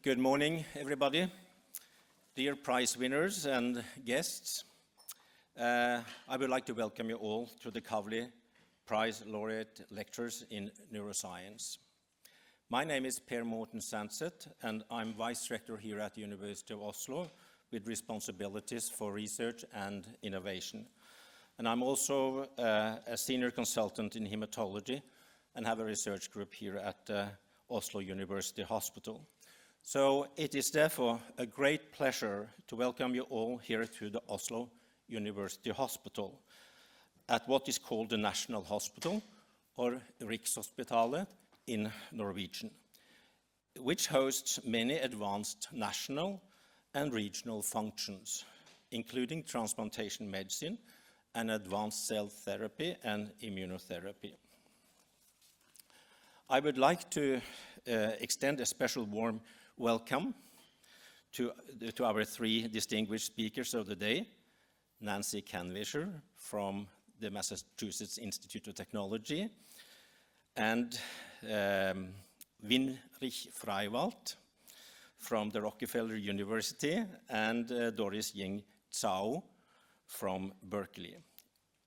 Good morning, everybody. Dear prize winners and guests, I would like to welcome you all to the Kavli Prize Laureate Lectures in Neuroscience. My name is Morten Sandset, and I'm Vice Rector here at the University of Oslo with responsibilities for research and innovation. And I'm also a senior consultant in hematology and have a research group here at Oslo University Hospital. So it is therefore a great pleasure to welcome you all here to the Oslo University Hospital at what is called the National Hospital, or Rikshospitalet in Norwegian, which hosts many advanced national and regional functions, including transplantation medicine and advanced cell therapy and immunotherapy. I would like to extend a special warm welcome to our three distinguished speakers of the day, Nancy Kanwisher from the Massachusetts Institute of Technology, and Winrich Freiwald from the Rockefeller University, and Doris Ying Tsao from Berkeley.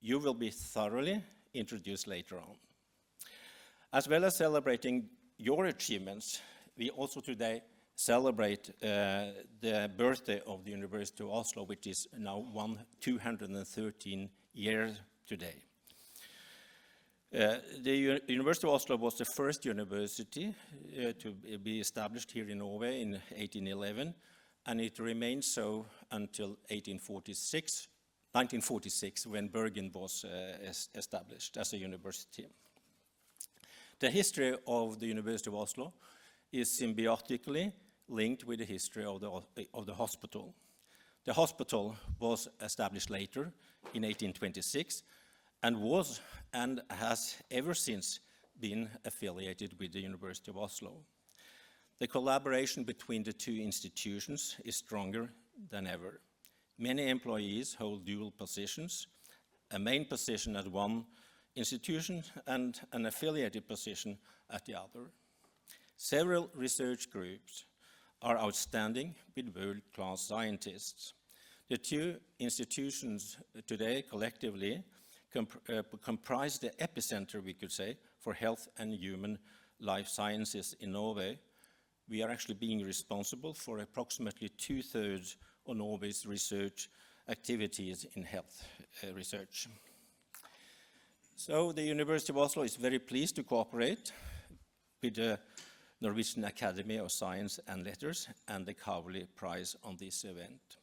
You will be thoroughly introduced later on. As well as celebrating your achievements, we also today celebrate the birthday of the University of Oslo, which is now 213 years today. The University of Oslo was the first university to be established here in Norway in 1811, and it remained so until 1946, when Bergen was established as a university. The history of the University of Oslo is symbiotically linked with the history of the hospital. The hospital was established later in 1826 and was and has ever since been affiliated with the University of Oslo. The collaboration between the two institutions is stronger than ever. Many employees hold dual positions, a main position at one institution and an affiliated position at the other. Several research groups are outstanding with world-class scientists. The two institutions today collectively comprise the epicenter, we could say, for health and human life sciences in Norway. We are actually being responsible for approximately 2/3 of Norway's research activities in health research. So the University of Oslo is very pleased to cooperate with the Norwegian Academy of Science and Letters and the Kavli Prize on this event.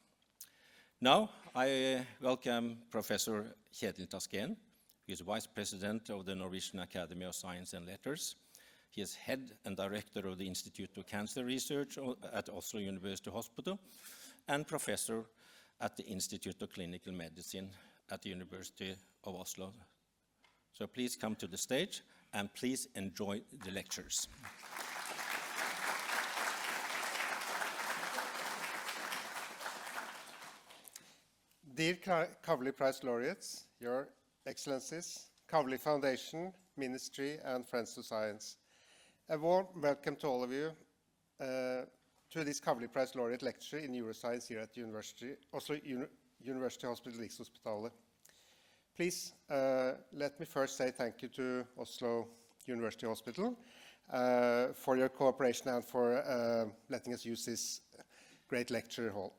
Now I welcome Professor Kjetil Taskén. He is Vice President of the Norwegian Academy of Science and Letters. He is Head and Director of the Institute of Cancer Research at Oslo University Hospital and Professor at the Institute of Clinical Medicine at the University of Oslo. So please come to the stage and please enjoy the lectures. Dear Kavli Prize laureates, Your Excellencies, Kavli Foundation, Ministry, and Friends of Science, a warm welcome to all of you to this Kavli Prize laureate lecture in neuroscience here at Oslo University Hospital Rikshospitalet. Please let me first say thank you to Oslo University Hospital for your cooperation and for letting us use this great lecture hall.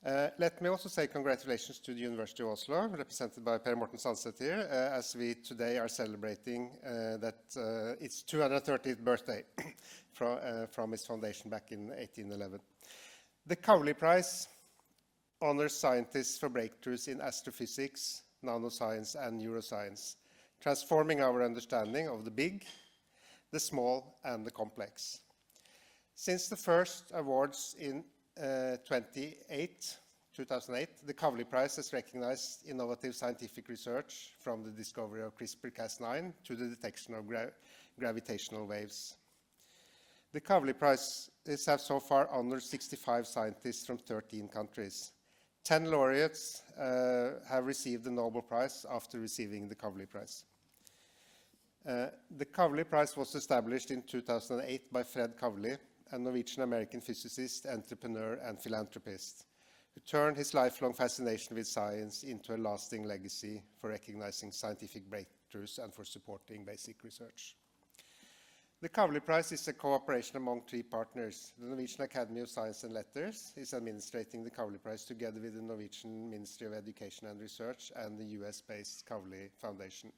Let me also say congratulations to the University of Oslo, represented by Morten Sandset here, as we today are celebrating its 230th birthday from its foundation back in 1811. The Kavli Prize honors scientists for breakthroughs in astrophysics, nanoscience, and neuroscience, transforming our understanding of the big, the small, and the complex. Since the first awards in 2008, the Kavli Prize has recognized innovative scientific research from the discovery of CRISPR-Cas9 to the detection of gravitational waves. The Kavli Prize has so far honored 65 scientists from 13 countries. 10 laureates have received the Nobel Prize after receiving the Kavli Prize. The Kavli Prize was established in 2008 by Fred Kavli a Norwegian-American physicist, entrepreneur, and philanthropist, who turned his lifelong fascination with science into a lasting legacy for recognizing scientific breakthroughs and for supporting basic research. The Kavli Prize is a cooperation among 3 partners. The Norwegian Academy of Science and Letters is administrating the Kavli Prize together with the Norwegian Ministry of Education and Research and the US-based Kavli Foundation.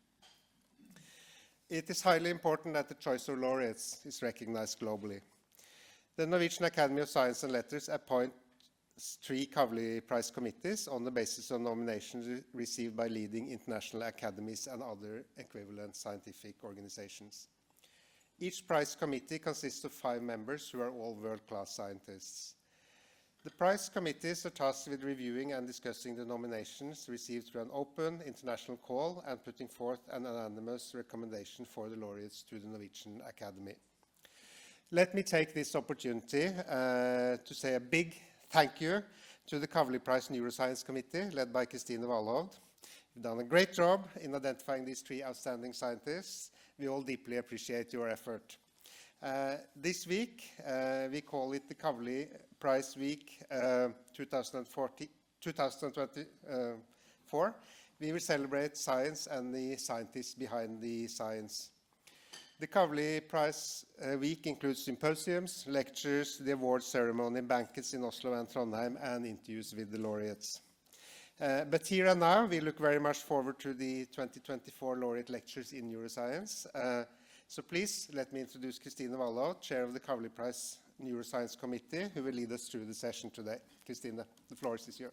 It is highly important that the choice of laureates is recognized globally. The Norwegian Academy of Science and Letters appoints 3 Kavli Prize committees on the basis of nominations received by leading international academies and other equivalent scientific organizations. Each prize committee consists of 5 members who are all world-class scientists. The prize committees are tasked with reviewing and discussing the nominations received through an open international call and putting forth an unanimous recommendation for the laureates to the Norwegian Academy. Let me take this opportunity to say a big thank you to the Kavli Prize Neuroscience Committee, led by Kristine Walhovd. You've done a great job in identifying these 3 outstanding scientists. We all deeply appreciate your effort. This week, we call it the Kavli Prize Week 2024. We will celebrate science and the scientists behind the science. The Kavli Prize Week includes symposiums, lectures, the award ceremony, banquets in Oslo and Trondheim, and interviews with the laureates. But here and now, we look very much forward to the 2024 laureate lectures in neuroscience. So please let me introduce Kristine Walhovd, Chair of the Kavli Prize Neuroscience Committee, who will lead us through the session today. Kristine, the floor is yours.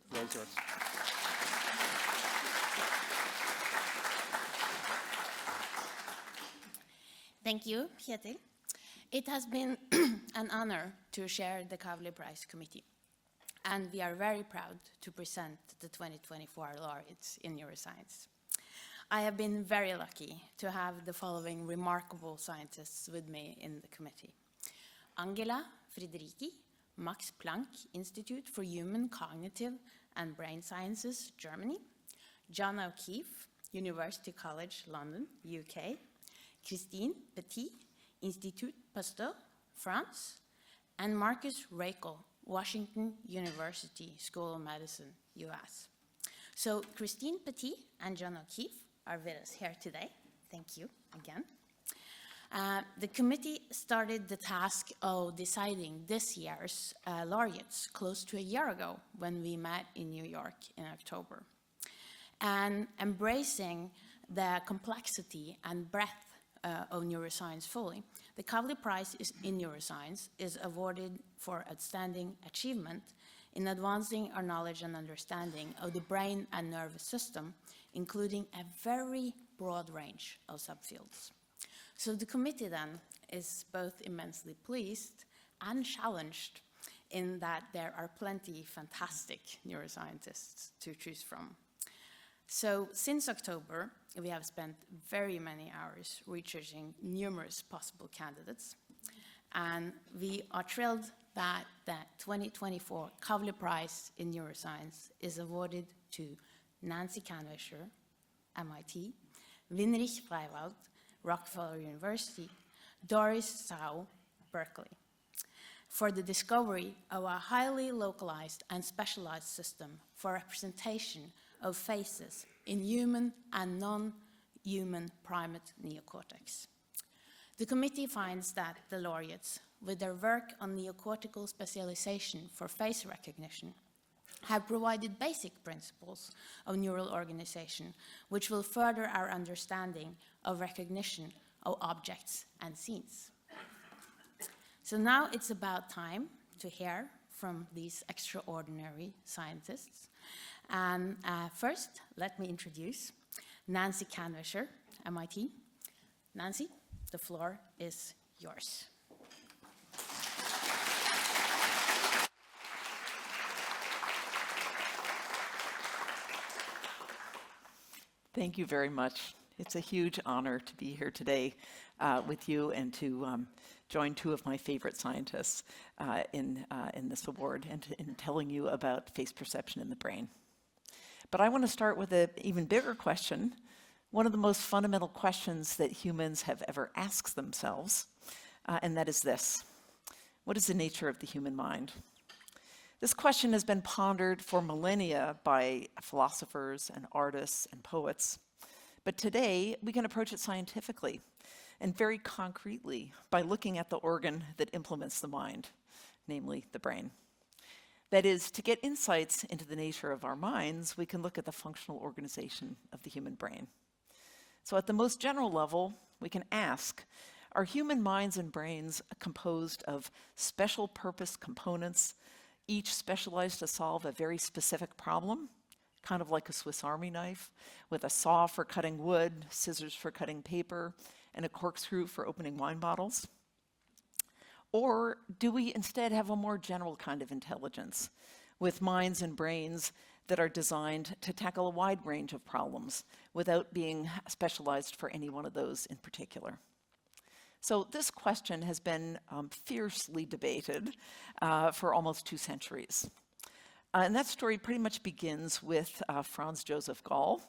Thank you, Kjetil. It has been an honor to chair the Kavli Prize Committee, and we are very proud to present the 2024 laureates in neuroscience. I have been very lucky to have the following remarkable scientists with me in the committee. Angela Friedrichi, Max Planck Institute for Human Cognitive and Brain Sciences, Germany. John O'Keefe, University College London, UK. Christine Petit, Institut Pasteur, France. And Marcus Raichle, Washington University School of Medicine, US. So Christine Petit and John O'Keefe are with us here today. Thank you again. The committee started the task of deciding this year's laureates close to a year ago when we met in New York in October. And embracing the complexity and breadth of neuroscience fully, the Kavli Prize in Neuroscience is awarded for outstanding achievement in advancing our knowledge and understanding of the brain and nervous system, including a very broad range of subfields. So the committee then is both immensely pleased and challenged in that there are plenty fantastic neuroscientists to choose from. So since October, we have spent very many hours researching numerous possible candidates, and we are thrilled that the 2024 Kavli Prize in Neuroscience is awarded to Nancy Kanwisher, MIT, Winrich Freiwald, Rockefeller University, Doris Tsao, Berkeley, for the discovery of a highly localized and specialized system for representation of faces in human and non-human primate neocortex. The committee finds that the laureates, with their work on neocortical specialization for face recognition, have provided basic principles of neural organization, which will further our understanding of recognition of objects and scenes. So now it's about time to hear from these extraordinary scientists. And first, let me introduce Nancy Kanwisher, MIT. Nancy, the floor is yours. Thank you very much. It's a huge honor to be here today with you and to join 2 of my favorite scientists in this award and in telling you about face perception in the brain. But I want to start with an even bigger question, one of the most fundamental questions that humans have ever asked themselves, and that is this: What is the nature of the human mind? This question has been pondered for millennia by philosophers and artists and poets. But today, we can approach it scientifically and very concretely by looking at the organ that implements the mind, namely the brain. That is, to get insights into the nature of our minds, we can look at the functional organization of the human brain. So at the most general level, we can ask, are human minds and brains composed of special purpose components, each specialized to solve a very specific problem, kind of like a Swiss Army knife, with a saw for cutting wood, scissors for cutting paper, and a corkscrew for opening wine bottles? Or do we instead have a more general kind of intelligence, with minds and brains that are designed to tackle a wide range of problems without being specialized for any one of those in particular? So this question has been fiercely debated for almost 2 centuries. And that story pretty much begins with Franz Joseph Gall,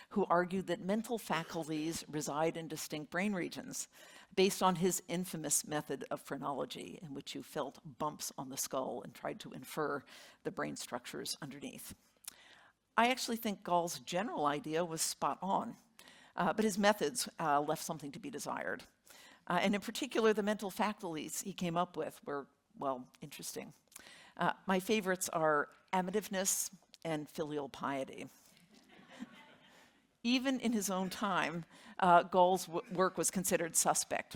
who argued that mental faculties reside in distinct brain regions based on his infamous method of phrenology, in which you felt bumps on the skull and tried to infer the brain structures underneath. I actually think Gall's general idea was spot on, but his methods left something to be desired. And in particular, the mental faculties he came up with were, well, interesting. My favorites are amativeness and filial piety. Even in his own time, Gall's work was considered suspect.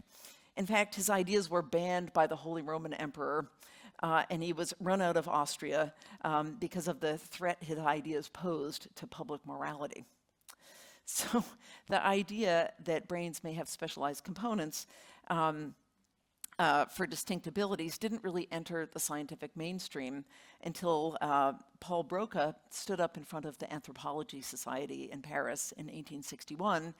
In fact, his ideas were banned by the Holy Roman Emperor, and he was run out of Austria because of the threat his ideas posed to public morality. So the idea that brains may have specialized components for distinct abilities didn't really enter the scientific mainstream until Paul Broca stood up in front of the Anthropology Society in Paris in 1861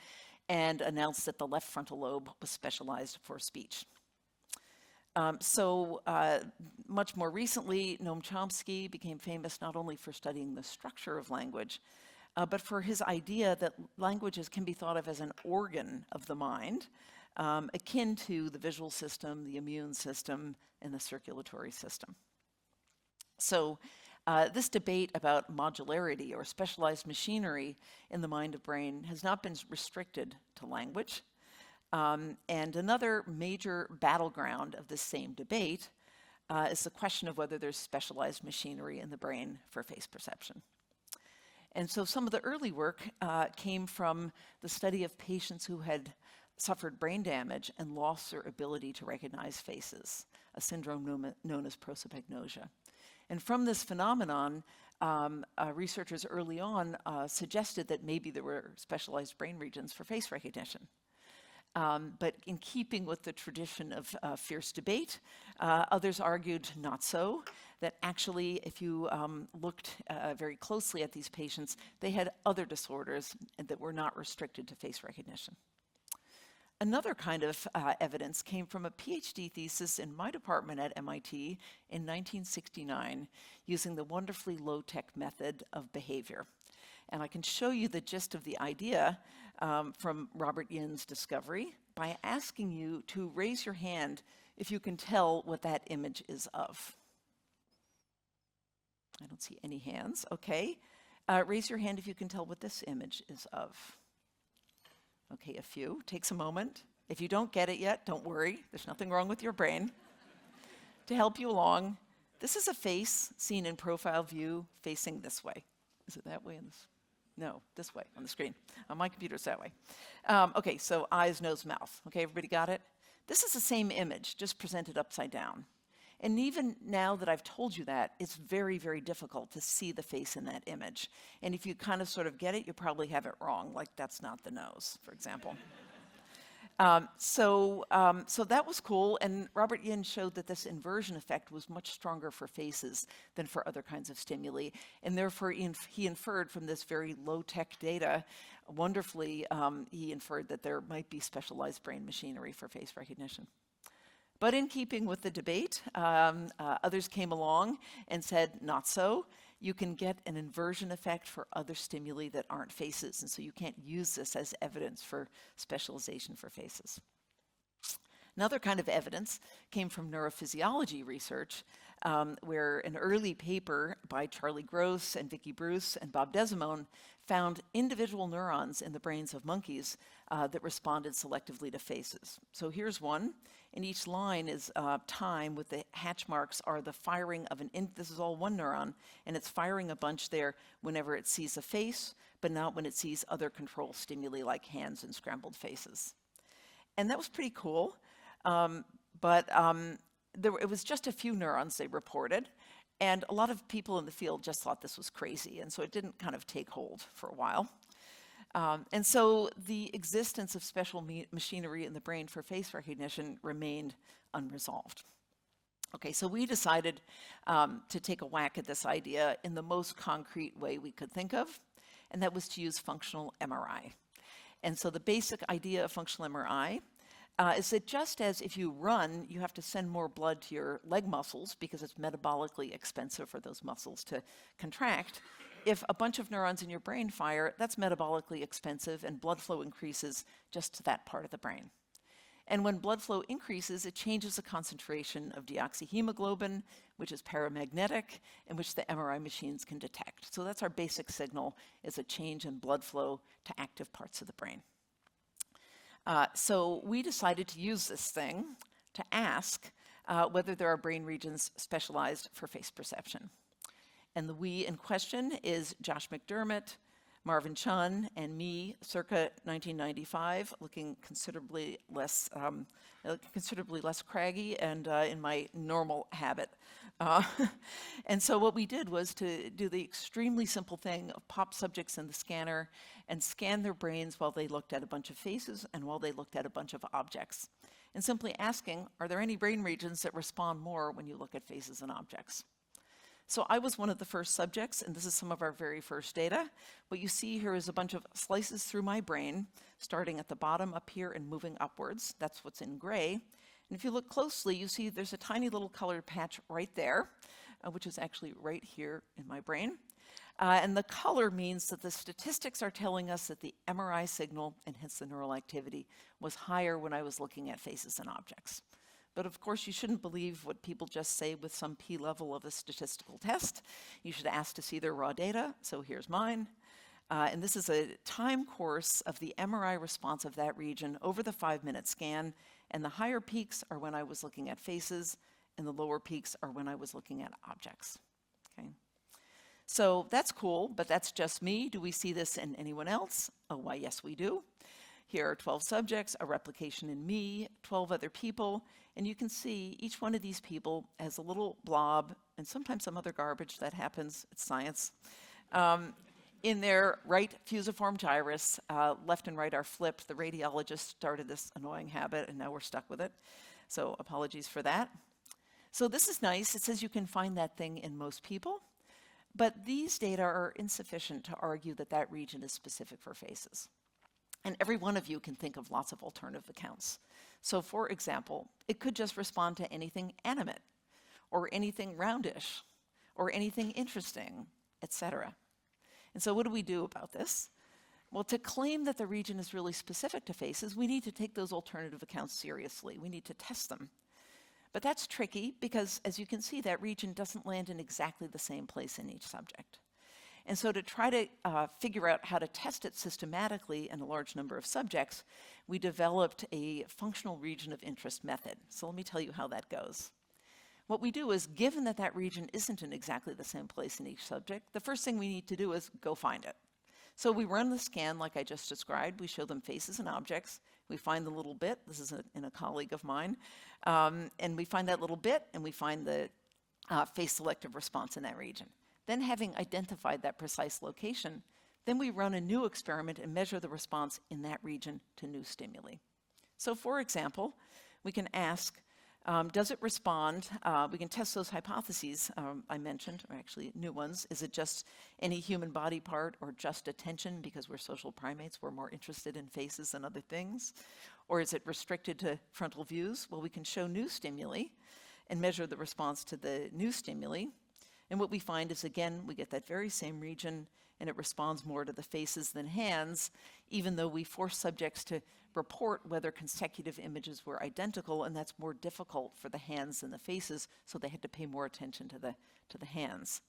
and announced that the left frontal lobe was specialized for speech. Much more recently, Noam Chomsky became famous not only for studying the structure of language, but for his idea that languages can be thought of as an organ of the mind, akin to the visual system, the immune system, and the circulatory system. So this debate about modularity or specialized machinery in the mind of brain has not been restricted to language. And another major battleground of this same debate is the question of whether there's specialized machinery in the brain for face perception. And so some of the early work came from the study of patients who had suffered brain damage and lost their ability to recognize faces, a syndrome known as prosopagnosia. And from this phenomenon, researchers early on suggested that maybe there were specialized brain regions for face recognition. But in keeping with the tradition of fierce debate, others argued not so, that actually if you looked very closely at these patients, they had other disorders that were not restricted to face recognition. Another kind of evidence came from a PhD thesis in my department at MIT in 1969 using the wonderfully low-tech method of behavior. And I can show you the gist of the idea from Robert Yin's discovery by asking you to raise your hand if you can tell what that image is of. I don't see any hands. Okay. Raise your hand if you can tell what this image is of. Okay, a few. Takes a moment. If you don't get it yet, don't worry. There's nothing wrong with your brain. To help you along, this is a face seen in profile view facing this way. Is it that way in this? No, this way on the screen. On my computer, it's that way. Okay, so eyes, nose, mouth. Okay, everybody got it? This is the same image, just presented upside down. And even now that I've told you that, it's very, very difficult to see the face in that image. And if you kind of sort of get it, you probably have it wrong, like that's not the nose, for example. So that was cool, and Robert Yin showed that this inversion effect was much stronger for faces than for other kinds of stimuli, and therefore he inferred from this very low-tech data, wonderfully, he inferred that there might be specialized brain machinery for face recognition. But in keeping with the debate, others came along and said, not so. You can get an inversion effect for other stimuli that aren't faces, and so you can't use this as evidence for specialization for faces. Another kind of evidence came from neurophysiology research, where an early paper by Charlie Gross and Vicky Bruce and Bob Desimone found individual neurons in the brains of monkeys that responded selectively to faces. So here's one, and each line is time with the hatch marks are the firing of this is all one neuron, and it's firing a bunch there whenever it sees a face, but not when it sees other control stimuli like hands and scrambled faces. And that was pretty cool, it was just a few neurons they reported, and a lot of people in the field just thought this was crazy, and so it didn't kind of take hold for a while. And so the existence of special machinery in the brain for face recognition remained unresolved. Okay, so we decided to take a whack at this idea in the most concrete way we could think of, and that was to use functional MRI. And so the basic idea of functional MRI is that just as if you run, you have to send more blood to your leg muscles because it's metabolically expensive for those muscles to contract, if a bunch of neurons in your brain fire, that's metabolically expensive and blood flow increases just to that part of the brain. And when blood flow increases, it changes the concentration of deoxyhemoglobin, which is paramagnetic, and which the MRI machines can detect. So that's our basic signal, is a change in blood flow to active parts of the brain. So we decided to use this thing to ask whether there are brain regions specialized for face perception. And the we in question is Josh McDermott, Marvin Chun, and me, circa 1995, looking considerably less craggy and in my normal habit. And so what we did was to do the extremely simple thing of pop subjects in the scanner and scan their brains while they looked at a bunch of faces and while they looked at a bunch of objects. And simply asking, are there any brain regions that respond more when you look at faces and objects? So I was one of the first subjects, and this is some of our very first data. What you see here is a bunch of slices through my brain, starting at the bottom up here and moving upwards. That's what's in gray. And if you look closely, you see there's a tiny little colored patch right there, which is actually right here in my brain. And the color means that the statistics are telling us that the MRI signal, and hence the neural activity, was higher when I was looking at faces and objects. But of course, you shouldn't believe what people just say with some p-level of a statistical test. You should ask to see their raw data, so here's mine. And this is a time course of the MRI response of that region over the 5-minute scan, and the higher peaks are when I was looking at faces, and the lower peaks are when I was looking at objects. Okay. So that's cool, but that's just me. Do we see this in anyone else? Oh, why, yes, we do. Here are 12 subjects, a replication in me, 12 other people, and you can see each one of these people has a little blob, and sometimes some other garbage that happens, it's science, in their right fusiform gyrus. Left and right are flipped. The radiologist started this annoying habit, and now we're stuck with it. So apologies for that. So this is nice. It says you can find that thing in most people, but these data are insufficient to argue that that region is specific for faces. And every one of you can think of lots of alternative accounts. So for example, it could just respond to anything animate, or anything roundish, or anything interesting, etc. And so what do we do about this? Well, to claim that the region is really specific to faces, we need to take those alternative accounts seriously. We need to test them. But that's tricky because, as you can see, that region doesn't land in exactly the same place in each subject. And so to try to figure out how to test it systematically in a large number of subjects, we developed a functional region of interest method. So let me tell you how that goes. What we do is, given that that region isn't in exactly the same place in each subject, the first thing we need to do is go find it. So we run the scan like I just described. We show them faces and objects. We find the little bit. This is in a colleague of mine. And we find that little bit, and we find the face selective response in that region. Then, having identified that precise location, then we run a new experiment and measure the response in that region to new stimuli. So for example, we can ask, does it respond? We can test those hypotheses I mentioned, or actually new ones. Is it just any human body part, or just attention because we're social primates, we're more interested in faces than other things? Or is it restricted to frontal views? Well, we can show new stimuli and measure the response to the new stimuli. And what we find is, again, we get that very same region, and it responds more to the faces than hands, even though we force subjects to report whether consecutive images were identical, and that's more difficult for the hands than the faces, so they had to pay more attention to the hands.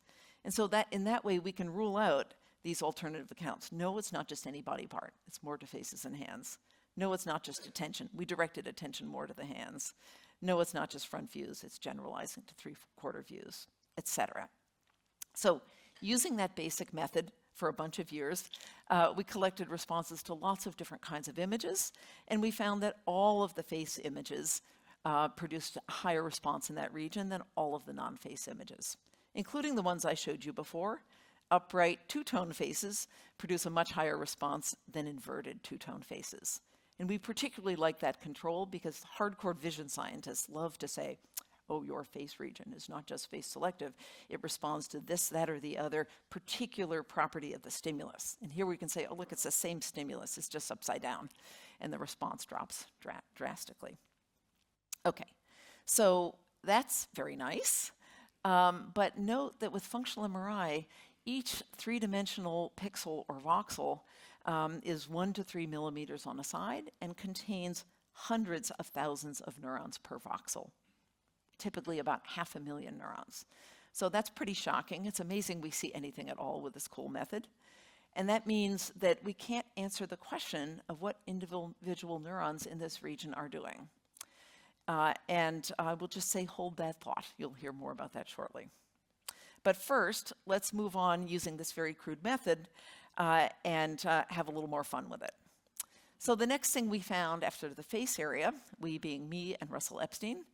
And so that in that way, we can rule out these alternative accounts. No, it's not just any body part. It's more to faces and hands. No, it's not just attention. We directed attention more to the hands. No, it's not just front views. It's generalizing to three-quarter views, etc. So using that basic method for a bunch of years, we collected responses to lots of different kinds of images, and we found that all of the face images produced a higher response in that region than all of the non-face images, including the ones I showed you before. Upright two-tone faces produce a much higher response than inverted two-tone faces. And we particularly like that control because hardcore vision scientists love to say, oh, your face region is not just face selective. It responds to this, that, or the other particular property of the stimulus. And here we can say, oh, look, it's the same stimulus. It's just upside down. And the response drops drastically. Okay, so that's very nice. But note that with functional MRI, each three-dimensional pixel or voxel is 1 to 3 millimeters on a side and contains hundreds of thousands of neurons per voxel, typically about 500,000 neurons. So that's pretty shocking. It's amazing we see anything at all with this cool method. And that means that we can't answer the question of what individual neurons in this region are doing. And I will just say, hold that thought. You'll hear more about that shortly. But first, let's move on using this very crude method and have a little more fun with it. So the next thing we found after the face area, we being me and Russell Epstein,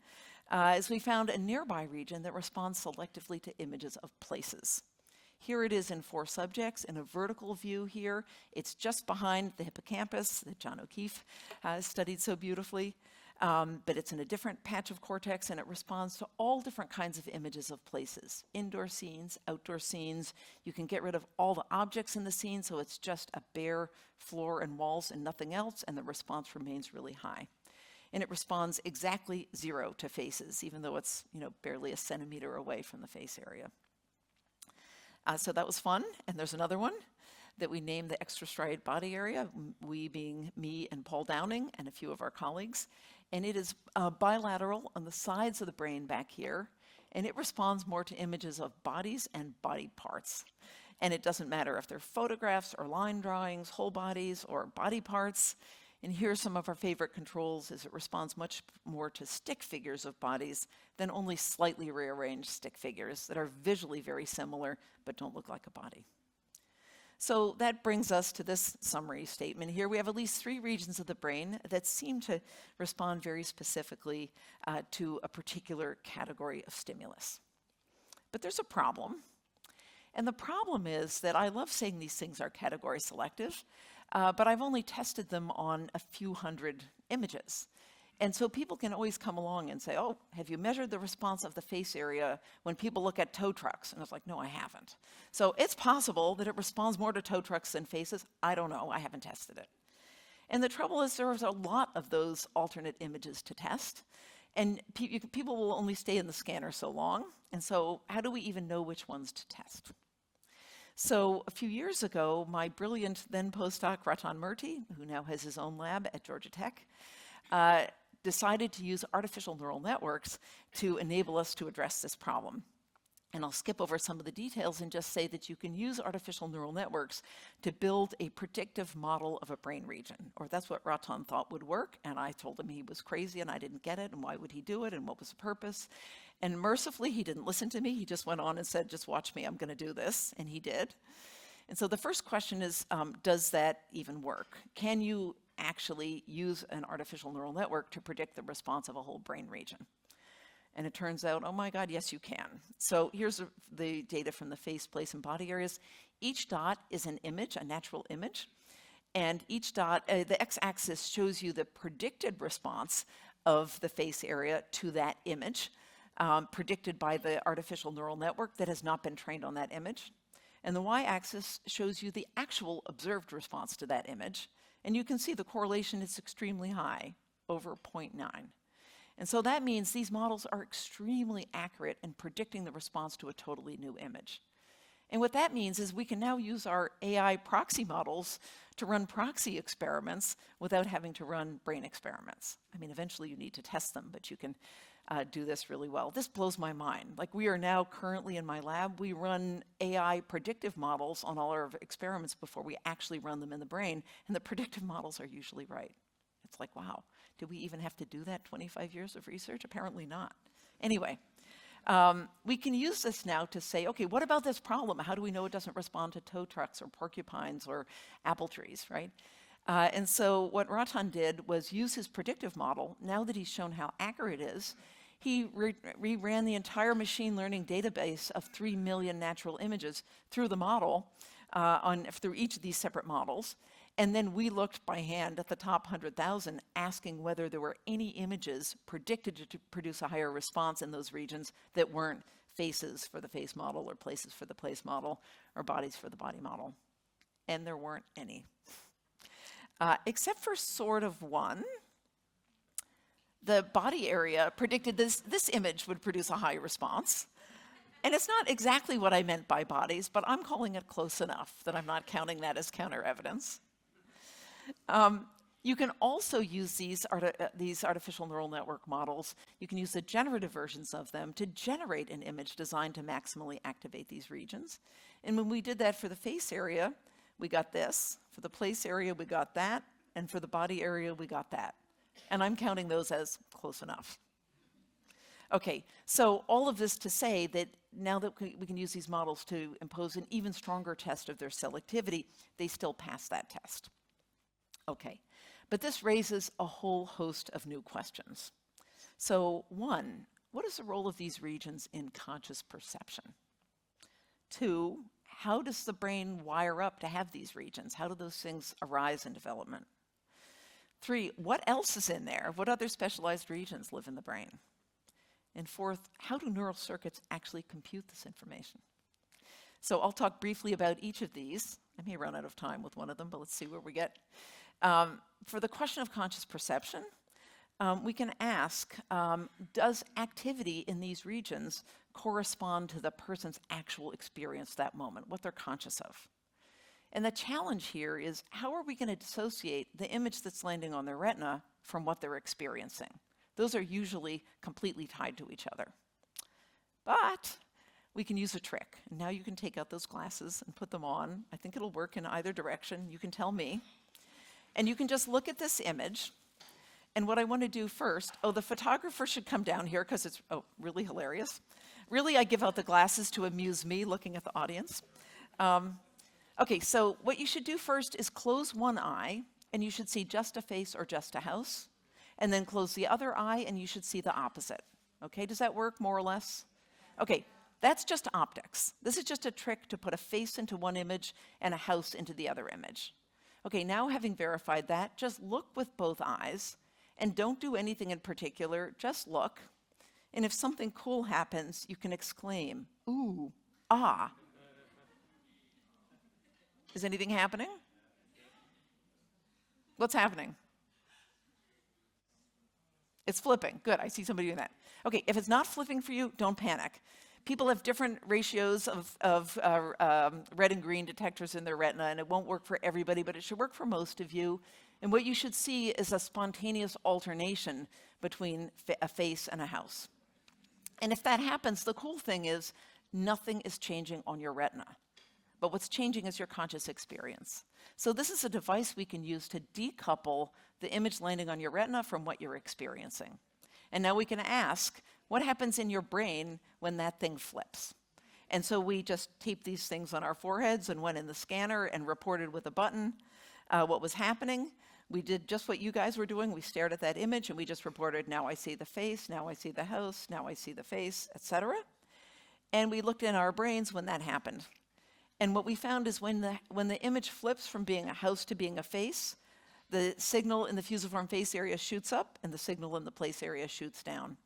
is we found a nearby region that responds selectively to images of places. Here it is in 4 subjects in a vertical view here. It's just behind the hippocampus that John O'Keefe has studied so beautifully. But it's in a different patch of cortex, and it responds to all different kinds of images of places. Indoor scenes, outdoor scenes. You can get rid of all the objects in the scene, so it's just a bare floor and walls and nothing else, and the response remains really high. And it responds exactly 0 to faces, even though it's barely a centimeter away from the face area. So that was fun, and there's another one that we named the extrastriate body area, we being me and Paul Downing and a few of our colleagues. And it is bilateral on the sides of the brain back here, and it responds more to images of bodies and body parts. And it doesn't matter if they're photographs or line drawings, whole bodies or body parts. And here's some of our favorite controls, is it responds much more to stick figures of bodies than only slightly rearranged stick figures that are visually very similar but don't look like a body. So that brings us to this summary statement here. We have at least 3 regions of the brain that seem to respond very specifically to a particular category of stimulus. But there's a problem. And the problem is that I love saying these things are category selective, but I've only tested them on a few hundred images. And so people can always come along and say, oh, have you measured the response of the face area when people look at tow trucks? And I was like, no, I haven't. So it's possible that it responds more to tow trucks than faces. I don't know. I haven't tested it. And the trouble is there's a lot of those alternate images to test. And people will only stay in the scanner so long. And so how do we even know which ones to test? So a few years ago, my brilliant then postdoc, Ratan Murthy, who now has his own lab at Georgia Tech, decided to use artificial neural networks to enable us to address this problem. And I'll skip over some of the details and just say that you can use artificial neural networks to build a predictive model of a brain region, or that's what Ratan thought would work, and I told him he was crazy and I didn't get it, and why would he do it, and what was the purpose? And mercifully, he didn't listen to me. He just went on and said, just watch me, I'm going to do this, and he did. And so the first question is, does that even work? Can you actually use an artificial neural network to predict the response of a whole brain region? And it turns out, oh my God, yes, you can. So here's the data from the face, place, and body areas. Each dot is an image, a natural image. And each dot, the x-axis shows you the predicted response of the face area to that image, predicted by the artificial neural network that has not been trained on that image. And the y-axis shows you the actual observed response to that image. And you can see the correlation is extremely high, over 0.9. And so that means these models are extremely accurate in predicting the response to a totally new image. And what that means is we can now use our AI proxy models to run proxy experiments without having to run brain experiments. I mean, eventually you need to test them, but you can do this really well. This blows my mind. Like, we are now currently in my lab, we run AI predictive models on all our experiments before we actually run them in the brain, and the predictive models are usually right. It's like, wow, did we even have to do that 25 years of research? Apparently not. Anyway, we can use this now to say, okay, what about this problem? How do we know it doesn't respond to tow trucks or porcupines or apple trees, right? And so what Ratan did was use his predictive model. Now that he's shown how accurate it is, he ran the entire machine learning database of 3 million natural images through the model, through each of these separate models. And then we looked by hand at the top 100,000, asking whether there were any images predicted to produce a higher response in those regions that weren't faces for the face model, or places for the place model, or bodies for the body model. And there weren't any. Except for sort of one. The body area predicted this image would produce a high response. And it's not exactly what I meant by bodies, but I'm calling it close enough that I'm not counting that as counter evidence. You can also use these artificial neural network models. You can use the generative versions of them to generate an image designed to maximally activate these regions. And when we did that for the face area, we got this. For the place area, we got that. And for the body area, we got that. And I'm counting those as close enough. Okay, so all of this to say that now that we can use these models to impose an even stronger test of their selectivity, they still pass that test. Okay, but this raises a whole host of new questions. So 1, what is the role of these regions in conscious perception? 2, how does the brain wire up to have these regions? How do those things arise in development? 3, what else is in there? What other specialized regions live in the brain? And 4th, how do neural circuits actually compute this information? So I'll talk briefly about each of these. I may run out of time with one of them, but let's see where we get. For the question of conscious perception, we can ask, does activity in these regions correspond to the person's actual experience that moment, what they're conscious of? And the challenge here is, how are we going to dissociate the image that's landing on their retina from what they're experiencing? Those are usually completely tied to each other. But we can use a trick. And now you can take out those glasses and put them on. I think it'll work in either direction. You can tell me. And you can just look at this image. And what I want to do first, the photographer should come down here because it's really hilarious. Really, I give out the glasses to amuse me looking at the audience. Okay, so what you should do first is close one eye, and you should see just a face or just a house. And then close the other eye, and you should see the opposite. Okay, does that work more or less? Okay, that's just optics. This is just a trick to put a face into one image and a house into the other image. Okay, now having verified that, just look with both eyes, and don't do anything in particular, just look. And if something cool happens, you can exclaim, ooh, ah. Is anything happening? What's happening? It's flipping. Good, I see somebody doing that. Okay, if it's not flipping for you, don't panic. People have different ratios of red and green detectors in their retina, and it won't work for everybody, but it should work for most of you. And what you should see is a spontaneous alternation between a face and a house. And if that happens, the cool thing is nothing is changing on your retina. But what's changing is your conscious experience. So this is a device we can use to decouple the image landing on your retina from what you're experiencing. And now we can ask, what happens in your brain when that thing flips? And so we just taped these things on our foreheads and went in the scanner and reported with a button what was happening. We did just what you guys were doing. We stared at that image and we just reported, now I see the face, now I see the house, now I see the face, etc. And we looked in our brains when that happened. And what we found is when the image flips from being a house to being a face, the signal in the fusiform face area shoots up and the signal in the place area shoots down.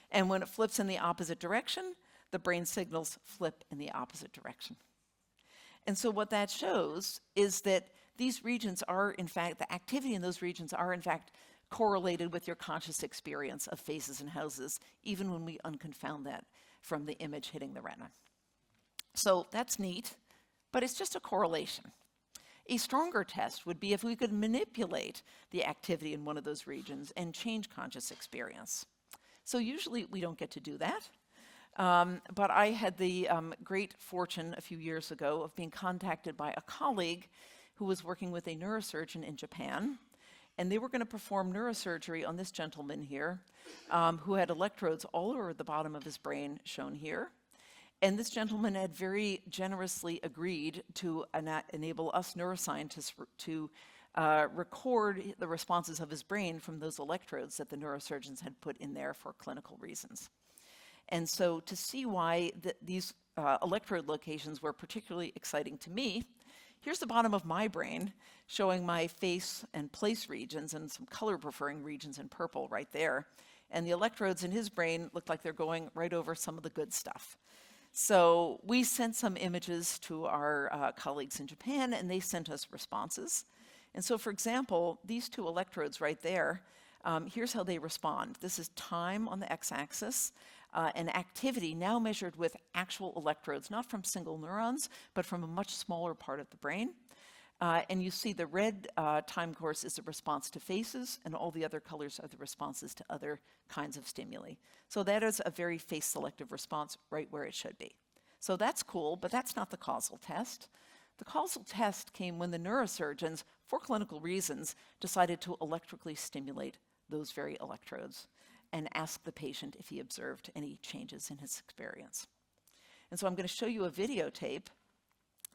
And when it flips in the opposite direction, the brain signals flip in the opposite direction. And so what that shows is that these regions are, in fact, the activity in those regions are, in fact, correlated with your conscious experience of faces and houses, even when we unconfound that from the image hitting the retina. So that's neat, but it's just a correlation. A stronger test would be if we could manipulate the activity in one of those regions and change conscious experience. So usually we don't get to do that. But I had the great fortune a few years ago of being contacted by a colleague who was working with a neurosurgeon in Japan. And they were going to perform neurosurgery on this gentleman here, who had electrodes all over the bottom of his brain, shown here. And this gentleman had very generously agreed to enable us neuroscientists to record the responses of his brain from those electrodes that the neurosurgeons had put in there for clinical reasons. And so to see why these electrode locations were particularly exciting to me, here's the bottom of my brain showing my face and place regions and some color-preferring regions in purple right there. And the electrodes in his brain look like they're going right over some of the good stuff. So we sent some images to our colleagues in Japan, and they sent us responses. And so, for example, these two electrodes right there, here's how they respond. This is time on the x-axis, and activity now measured with actual electrodes, not from single neurons, but from a much smaller part of the brain. And you see the red time course is the response to faces, and all the other colors are the responses to other kinds of stimuli. So that is a very face-selective response right where it should be. So that's cool, but that's not the causal test. The causal test came when the neurosurgeons, for clinical reasons, decided to electrically stimulate those very electrodes and ask the patient if he observed any changes in his experience. And so I'm going to show you a videotape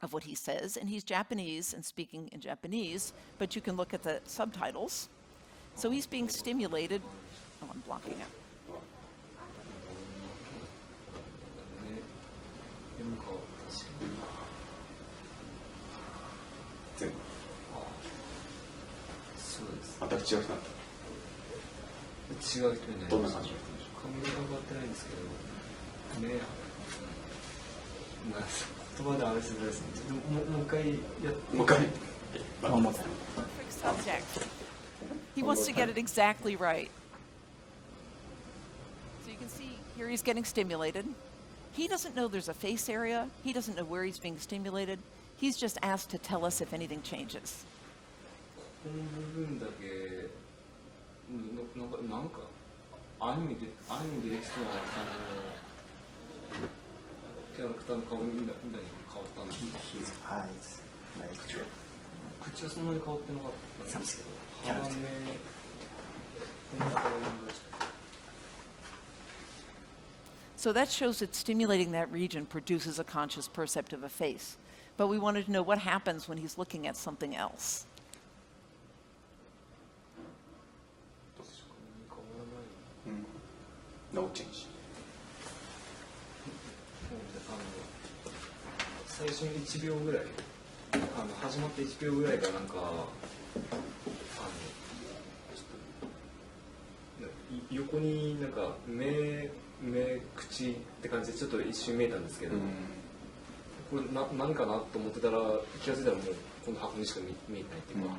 of what he says, and he's Japanese and speaking in Japanese, but you can look at the subtitles. So he's being stimulated. Oh, I'm blocking it. そうです。全く違う人だった。違う人になります。どんな感じの人でしょ髪が変わってないんですけど、ね、言葉であれするですね。もう一回やって。う。もう一回。 Perfect subject. He wants to get it exactly right. So you can see here he's getting stimulated. He doesn't know there's a face area. He doesn't know where he's being stimulated. He's just asked to tell us if anything changes. この部分だけなんかアニメでできそうな感じのキャラクターの顔みたいに変わったんですけど。His eyes, like 口はそんなに変わってなかったんですけど。キャラクター。こんな顔に出して。 So that shows that stimulating that region produces a conscious percept of a face. But we wanted to know what happens when he's looking at something else. No change. 最初に1秒ぐらい始まって1秒ぐらいがなんか横になんか目口って感じでちょっと一瞬見えたんですけど、これ何かなと思ってたら気が付いたらもうこの箱にしか見えてないっていうか。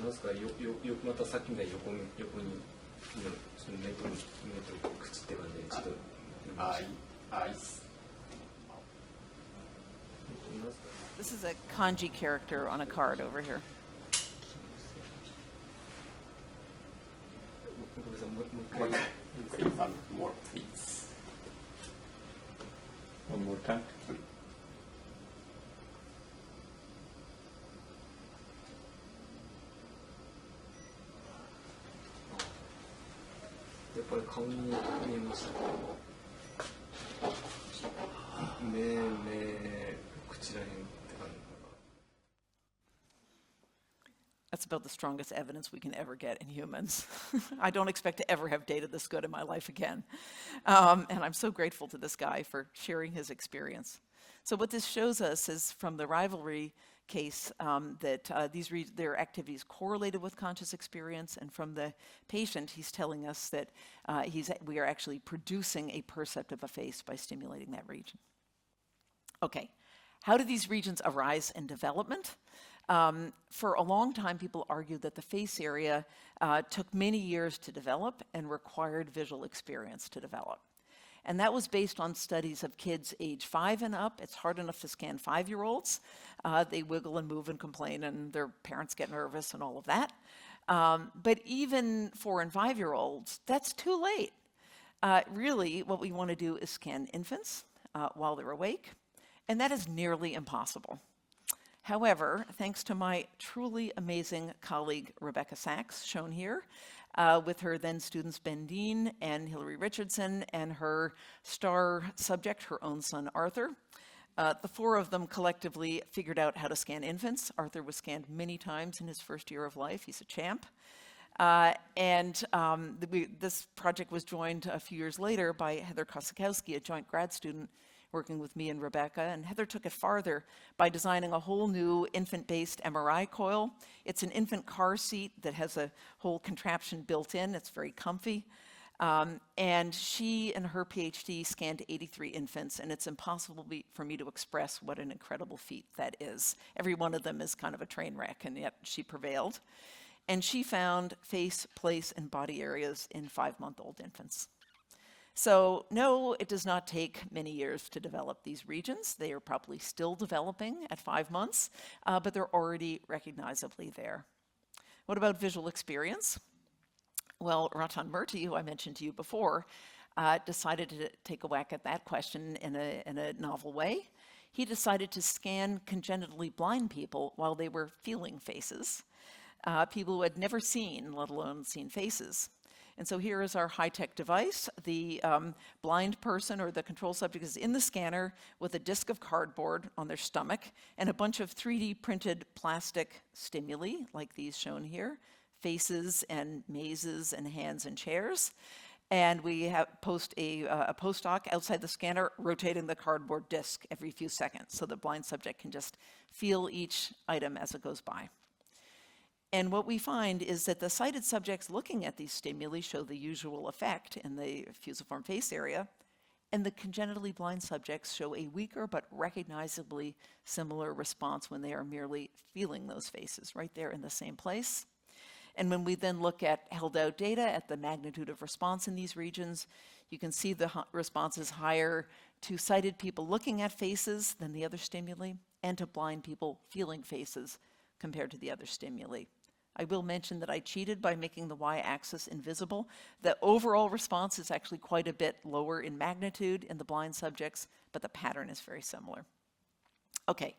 なぜかまたさっきみたいに横にその目と口って感じでちょっと。Eyes. This is a kanji character on a card over here. More, please. One more time. やっぱり顔に見えました。目口らへんって感じ。 That's about the strongest evidence we can ever get in humans. I don't expect to ever have data this good in my life again. And I'm so grateful to this guy for sharing his experience. So what this shows us is from the rivalry case that their activities correlated with conscious experience, and from the patient, he's telling us that we are actually producing a percept of a face by stimulating that region. Okay, How do these regions arise in development? For a long time, people argued that the face area took many years to develop and required visual experience to develop. And that was based on studies of kids age 5 and up. It's hard enough to scan 5-year-olds. They wiggle and move and complain, and their parents get nervous and all of that. But even 4 and 5-year-olds, that's too late. Really, what we want to do is scan infants while they're awake, and that is nearly impossible. However, thanks to my truly amazing colleague, Rebecca Sachs, shown here, with her then students Ben Dean and Hillary Richardson and her star subject, her own son, Arthur. The 4 of them collectively figured out how to scan infants. Arthur was scanned many times in his first year of life. He's a champ. This project was joined a few years later by Heather Kosakowski, a joint grad student working with me and Rebecca, and Heather took it farther by designing a whole new infant-based MRI coil. It's an infant car seat that has a whole contraption built in. It's very comfy. And she and her PhD scanned 83 infants, and it's impossible for me to express what an incredible feat that is. Every one of them is kind of a train wreck, and yet she prevailed. And she found face, place, and body areas in 5-month-old infants. So no, it does not take many years to develop these regions. They are probably still developing at 5 months, but they're already recognizably there. What about visual experience? Well, Ratan Murti, who I mentioned to you before, decided to take a whack at that question in a novel way. He decided to scan congenitally blind people while they were feeling faces, people who had never seen, let alone seen faces. And so here is our high-tech device. The blind person or the control subject is in the scanner with a disc of cardboard on their stomach and a bunch of 3D printed plastic stimuli, like these shown here, faces and mazes and hands and chairs. And we have post a postdoc outside the scanner rotating the cardboard disc every few seconds so the blind subject can just feel each item as it goes by. And what we find is that the sighted subjects looking at these stimuli show the usual effect in the fusiform face area, and the congenitally blind subjects show a weaker but recognizably similar response when they are merely feeling those faces right there in the same place. And when we then look at held out data at the magnitude of response in these regions, you can see the response is higher to sighted people looking at faces than the other stimuli, and to blind people feeling faces compared to the other stimuli. I will mention that I cheated by making the y-axis invisible. The overall response is actually quite a bit lower in magnitude in the blind subjects, but the pattern is very similar. Okay,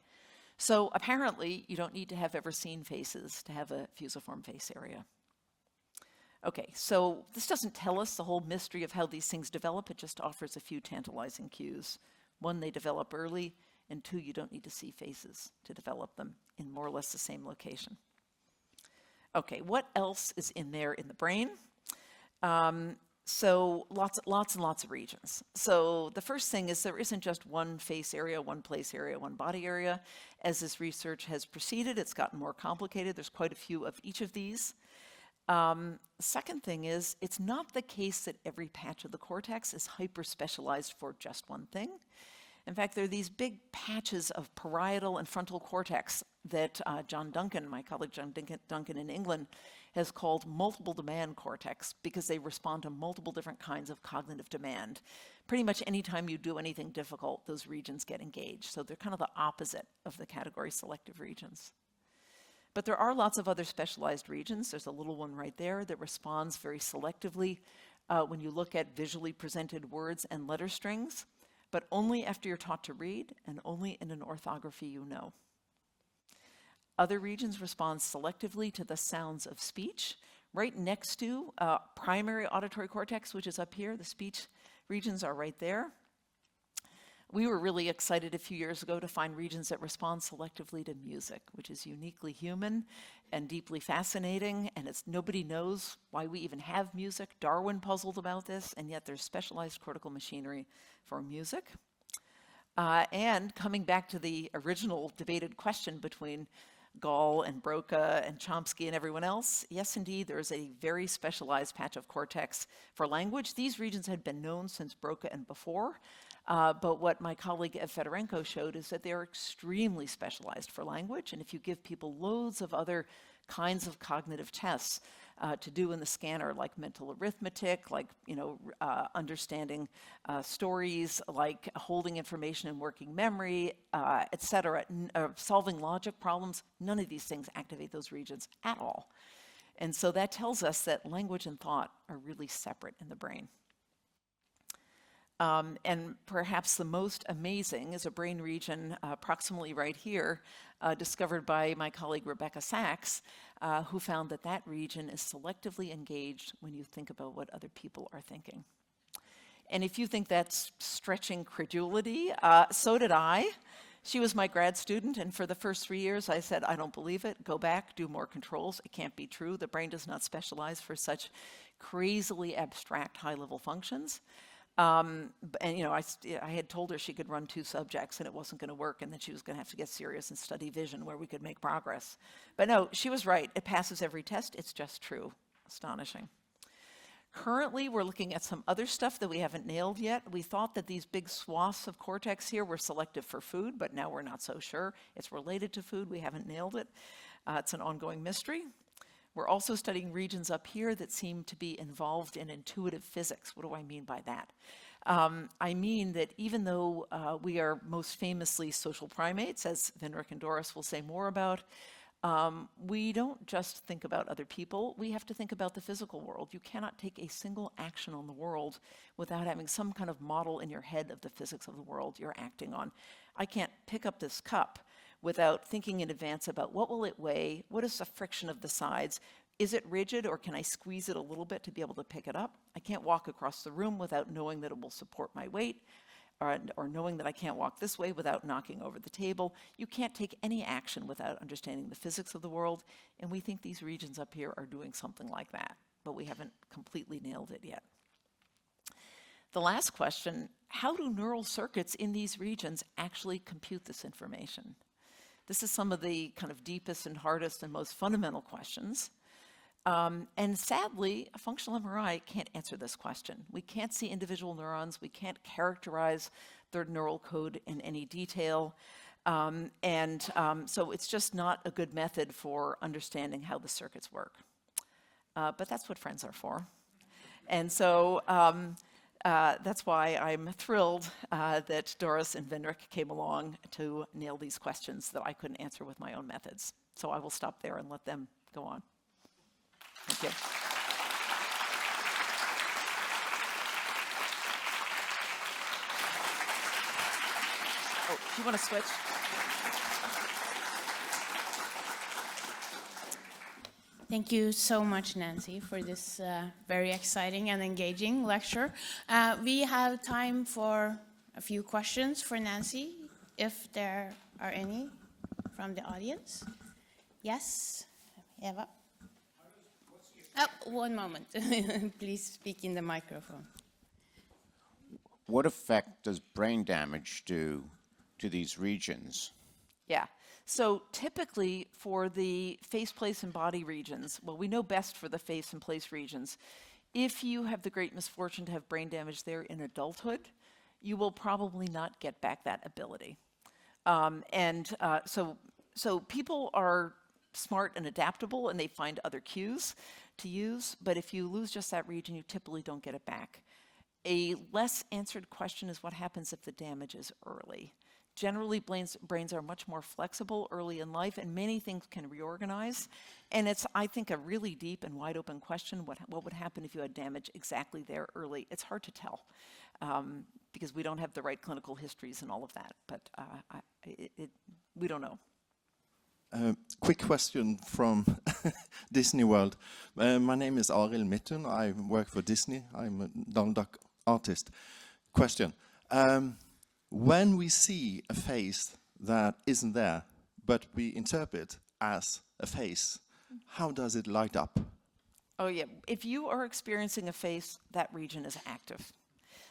so apparently you don't need to have ever seen faces to have a fusiform face area. Okay, so this doesn't tell us the whole mystery of how these things develop. It just offers a few tantalizing cues. 1, they develop early, and 2, you don't need to see faces to develop them in more or less the same location. Okay, what else is in there in the brain? So lots and lots of regions. So the first thing is there isn't just one face area, one place area, one body area. As this research has proceeded, it's gotten more complicated. There's quite a few of each of these. The second thing is it's not the case that every patch of the cortex is hyper-specialized for just one thing. In fact, there are these big patches of parietal and frontal cortex that John Duncan, my colleague John Duncan in England, has called multiple demand cortex because they respond to multiple different kinds of cognitive demand. Pretty much any time you do anything difficult, those regions get engaged. So they're kind of the opposite of the category selective regions. But there are lots of other specialized regions. There's a little one right there that responds very selectively when you look at visually presented words and letter strings, but only after you're taught to read and only in an orthography you know. Other regions respond selectively to the sounds of speech. Right next to primary auditory cortex, which is up here, the speech regions are right there. We were really excited a few years ago to find regions that respond selectively to music, which is uniquely human and deeply fascinating, and nobody knows why we even have music. Darwin puzzled about this, and yet there's specialized cortical machinery for music. And coming back to the original debated question between Gall and Broca and Chomsky and everyone else, yes, indeed, there's a very specialized patch of cortex for language. These regions had been known since Broca and before, But what my colleague Ev Fedorenko showed is that they're extremely specialized for language. And if you give people loads of other kinds of cognitive tests to do in the scanner, like mental arithmetic, like understanding stories, like holding information in working memory, etc., solving logic problems, none of these things activate those regions at all. And so that tells us that language and thought are really separate in the brain. And perhaps the most amazing is a brain region approximately right here, discovered by my colleague Rebecca Sachs, who found that that region is selectively engaged when you think about what other people are thinking. And if you think that's stretching credulity, so did I. She was my grad student, and for the first 3 years I said, I don't believe it, go back, do more controls, it can't be true. The brain does not specialize for such crazily abstract high-level functions. And I had told her she could run 2 subjects and it wasn't going to work, and then she was going to have to get serious and study vision where we could make progress. But no, she was right. It passes every test. It's just true. Astonishing. Currently, we're looking at some other stuff that we haven't nailed yet. We thought that these big swaths of cortex here were selective for food, but now we're not so sure. It's related to food. We haven't nailed it. It's an ongoing mystery. We're also studying regions up here that seem to be involved in intuitive physics. What do I mean by that? I mean that even though we are most famously social primates, as Winrich and Doris will say more about, we don't just think about other people. We have to think about the physical world. You cannot take a single action on the world without having some kind of model in your head of the physics of the world you're acting on. I can't pick up this cup without thinking in advance about what will it weigh, what is the friction of the sides, is it rigid or can I squeeze it a little bit to be able to pick it up? I can't walk across the room without knowing that it will support my weight, or knowing that I can't walk this way without knocking over the table. You can't take any action without understanding the physics of the world, and we think these regions up here are doing something like that, but we haven't completely nailed it yet. The last question, how do neural circuits in these regions actually compute this information? This is some of the kind of deepest and hardest and most fundamental questions. And sadly, a functional MRI can't answer this question. We can't see individual neurons. We can't characterize their neural code in any detail. So it's just not a good method for understanding how the circuits work. But that's what friends are for. And so that's why I'm thrilled that Doris and Winrich came along to nail these questions that I couldn't answer with my own methods. So I will stop there and let them go on. Thank you. Oh, do you want to switch? Thank you so much, Nancy, for this very exciting and engaging lecture. We have time for a few questions for Nancy, if there are any from the audience. Yes, Eva? Oh, one moment. Please speak in the microphone. What effect does brain damage do to these regions? Yeah. So typically for the face, place, and body regions, well, we know best for the face and place regions. If you have the great misfortune to have brain damage there in adulthood, you will probably not get back that ability. So people are smart and adaptable, and they find other cues to use, but if you lose just that region, you typically don't get it back. A less answered question is what happens if the damage is early. Generally, brains are much more flexible early in life, and many things can reorganize. And it's, I think, a really deep and wide open question, what would happen if you had damage exactly there early? It's hard to tell, because we don't have the right clinical histories and all of that, but we don't know. Quick question from Disney World. My name is Arild Midthun. I work for Disney. I'm a Donald Duck artist. Question. When we see a face that isn't there, but we interpret as a face, how does it light up? Oh yeah, if you are experiencing a face, that region is active.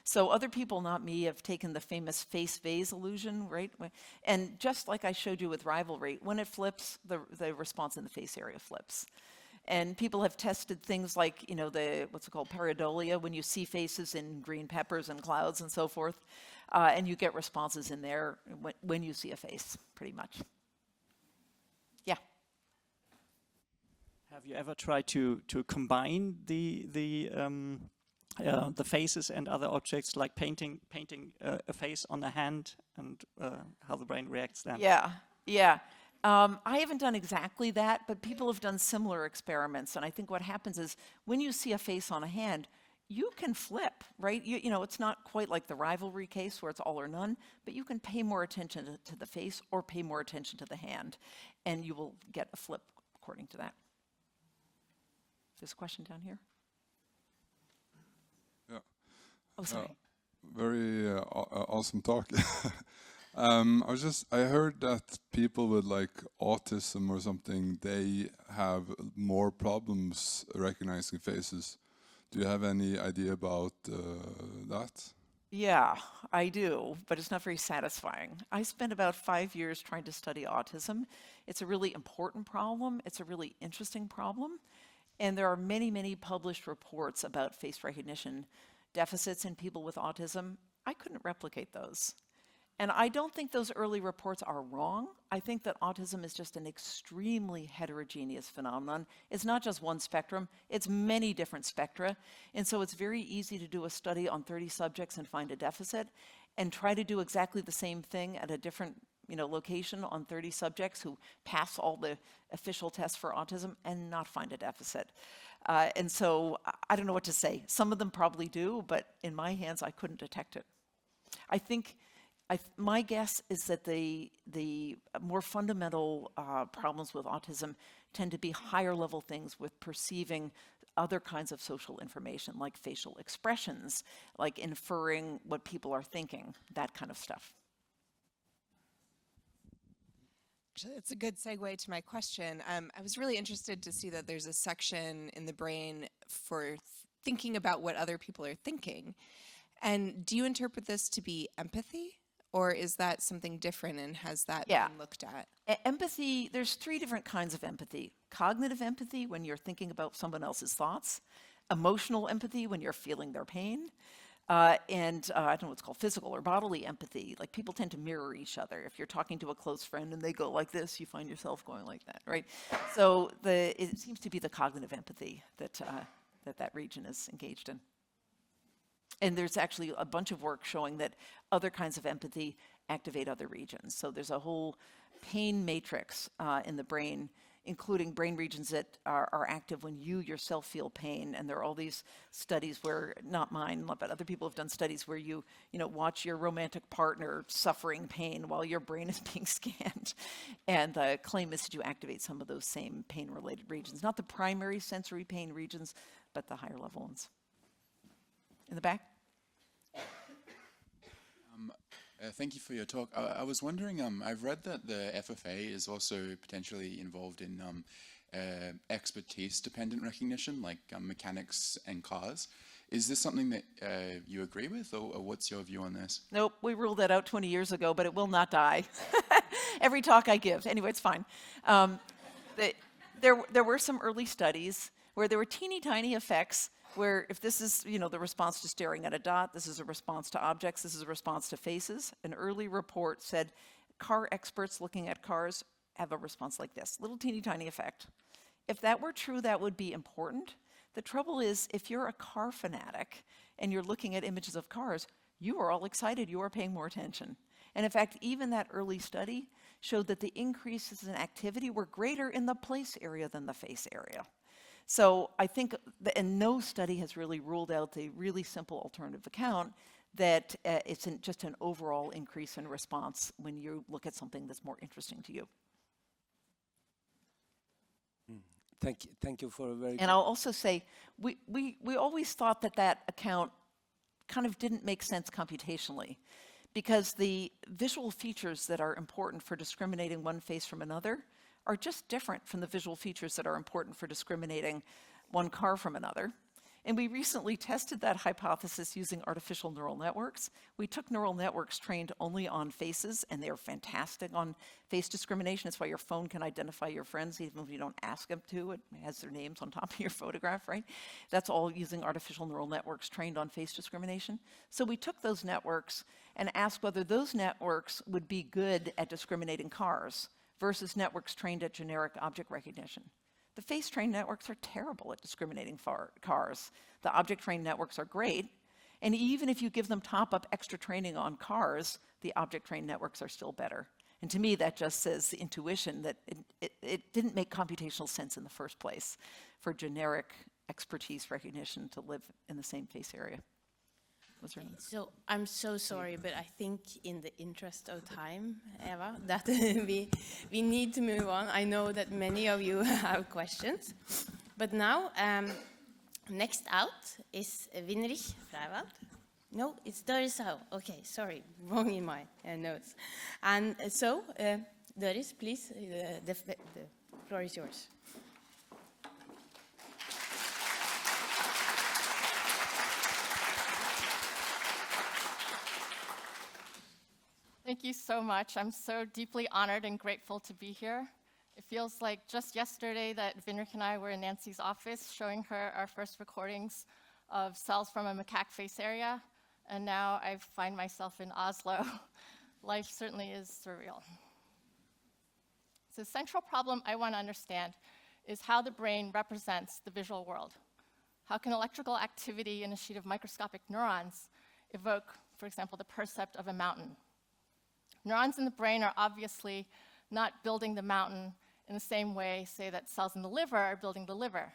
So other people, not me, have taken the famous face vase illusion, right? And just like I showed you with rivalry, when it flips, the response in the face area flips. And people have tested things like, what's it called, pareidolia, when you see faces in green peppers and clouds and so forth. And you get responses in there when you see a face, pretty much. Yeah. Have you ever tried to combine the faces and other objects, like painting a face on a hand, and how the brain reacts then? Yeah. I haven't done exactly that, but people have done similar experiments. And I think what happens is when you see a face on a hand, you can flip, right? You know, it's not quite like the rivalry case where it's all or none, but you can pay more attention to the face or pay more attention to the hand, and you will get a flip according to that. There's a question down here. Yeah. Oh, sorry. Very awesome talk. I heard that people with like autism or something, they have more problems recognizing faces. Do you have any idea about that? Yeah, I do, but it's not very satisfying. I spent about 5 years trying to study autism. It's a really important problem. It's a really interesting problem. And there are many, many published reports about face recognition deficits in people with autism. I couldn't replicate those. And I don't think those early reports are wrong. I think that autism is just an extremely heterogeneous phenomenon. It's not just one spectrum, it's many different spectra. And so it's very easy to do a study on 30 subjects and find a deficit, and try to do exactly the same thing at a different location on 30 subjects who pass all the official tests for autism and not find a deficit. And so I don't know what to say. Some of them probably do, but in my hands, I couldn't detect it. I think my guess is that the more fundamental problems with autism tend to be higher level things with perceiving other kinds of social information, like facial expressions, like inferring what people are thinking, that kind of stuff. It's a good segue to my question. I was really interested to see that there's a section in the brain for thinking about what other people are thinking. And do you interpret this to be empathy? Or is that something different, and has that been looked at? Empathy, there's 3 different kinds of empathy. Cognitive empathy, when you're thinking about someone else's thoughts. Emotional empathy, when you're feeling their pain. And I don't know what's called physical or bodily empathy. Like, people tend to mirror each other. If you're talking to a close friend and they go like this, you find yourself going like that, right? So it seems to be the cognitive empathy that region is engaged in. And there's actually a bunch of work showing that other kinds of empathy activate other regions. So there's a whole pain matrix in the brain, including brain regions that are active when you yourself feel pain. And there are all these studies where, not mine, but other people have done studies where you watch your romantic partner suffering pain while your brain is being scanned. And the claim is that you activate some of those same pain-related regions, not the primary sensory pain regions, but the higher level ones. In the back? Thank you for your talk. I was wondering, I've read that the FFA is also potentially involved in expertise-dependent recognition, like mechanics and cars. Is this something that you agree with, or what's your view on this? Nope, we ruled that out 20 years ago, but it will not die. Every talk I give. Anyway, it's fine. There were some early studies where there were teeny tiny effects where if this is, the response to staring at a dot, this is a response to objects, this is a response to faces. An early report said car experts looking at cars have a response like this, little teeny tiny effect. If that were true, that would be important. The trouble is, if you're a car fanatic and you're looking at images of cars, you are all excited, you are paying more attention. And in fact, even that early study showed that the increases in activity were greater in the place area than the face area. So I think, and no study has really ruled out the really simple alternative account that it's just an overall increase in response when you look at something that's more interesting to you. Thank you for a very. And I'll also say, we always thought that account kind of didn't make sense computationally, because the visual features that are important for discriminating one face from another are just different from the visual features that are important for discriminating one car from another. And we recently tested that hypothesis using artificial neural networks. We took neural networks trained only on faces, and they're fantastic on face discrimination. That's why your phone can identify your friends even if you don't ask them to. It has their names on top of your photograph, right? That's all using artificial neural networks trained on face discrimination. So we took those networks and asked whether those networks would be good at discriminating cars versus networks trained at generic object recognition. The face-trained networks are terrible at discriminating cars. The object-trained networks are great, and even if you give them top-up extra training on cars, the object-trained networks are still better. And to me, that just says the intuition that it didn't make computational sense in the first place for generic expertise recognition to live in the same face area. So I'm so sorry, but I think in the interest of time, Eva, that we need to move on. I know that many of you have questions. But now, next out is Winrich Freiwald. No, it's Doris Ying Tsao. Okay, sorry, wrong in my notes. And so, Doris, please, the floor is yours. Thank you so much. I'm so deeply honored and grateful to be here. It feels like just yesterday that Winrich and I were in Nancy's office showing her our first recordings of cells from a macaque face area, and now I find myself in Oslo. Life certainly is surreal. So the central problem I want to understand is how the brain represents the visual world. How can electrical activity in a sheet of microscopic neurons evoke, for example, the percept of a mountain? Neurons in the brain are obviously not building the mountain in the same way, say, that cells in the liver are building the liver.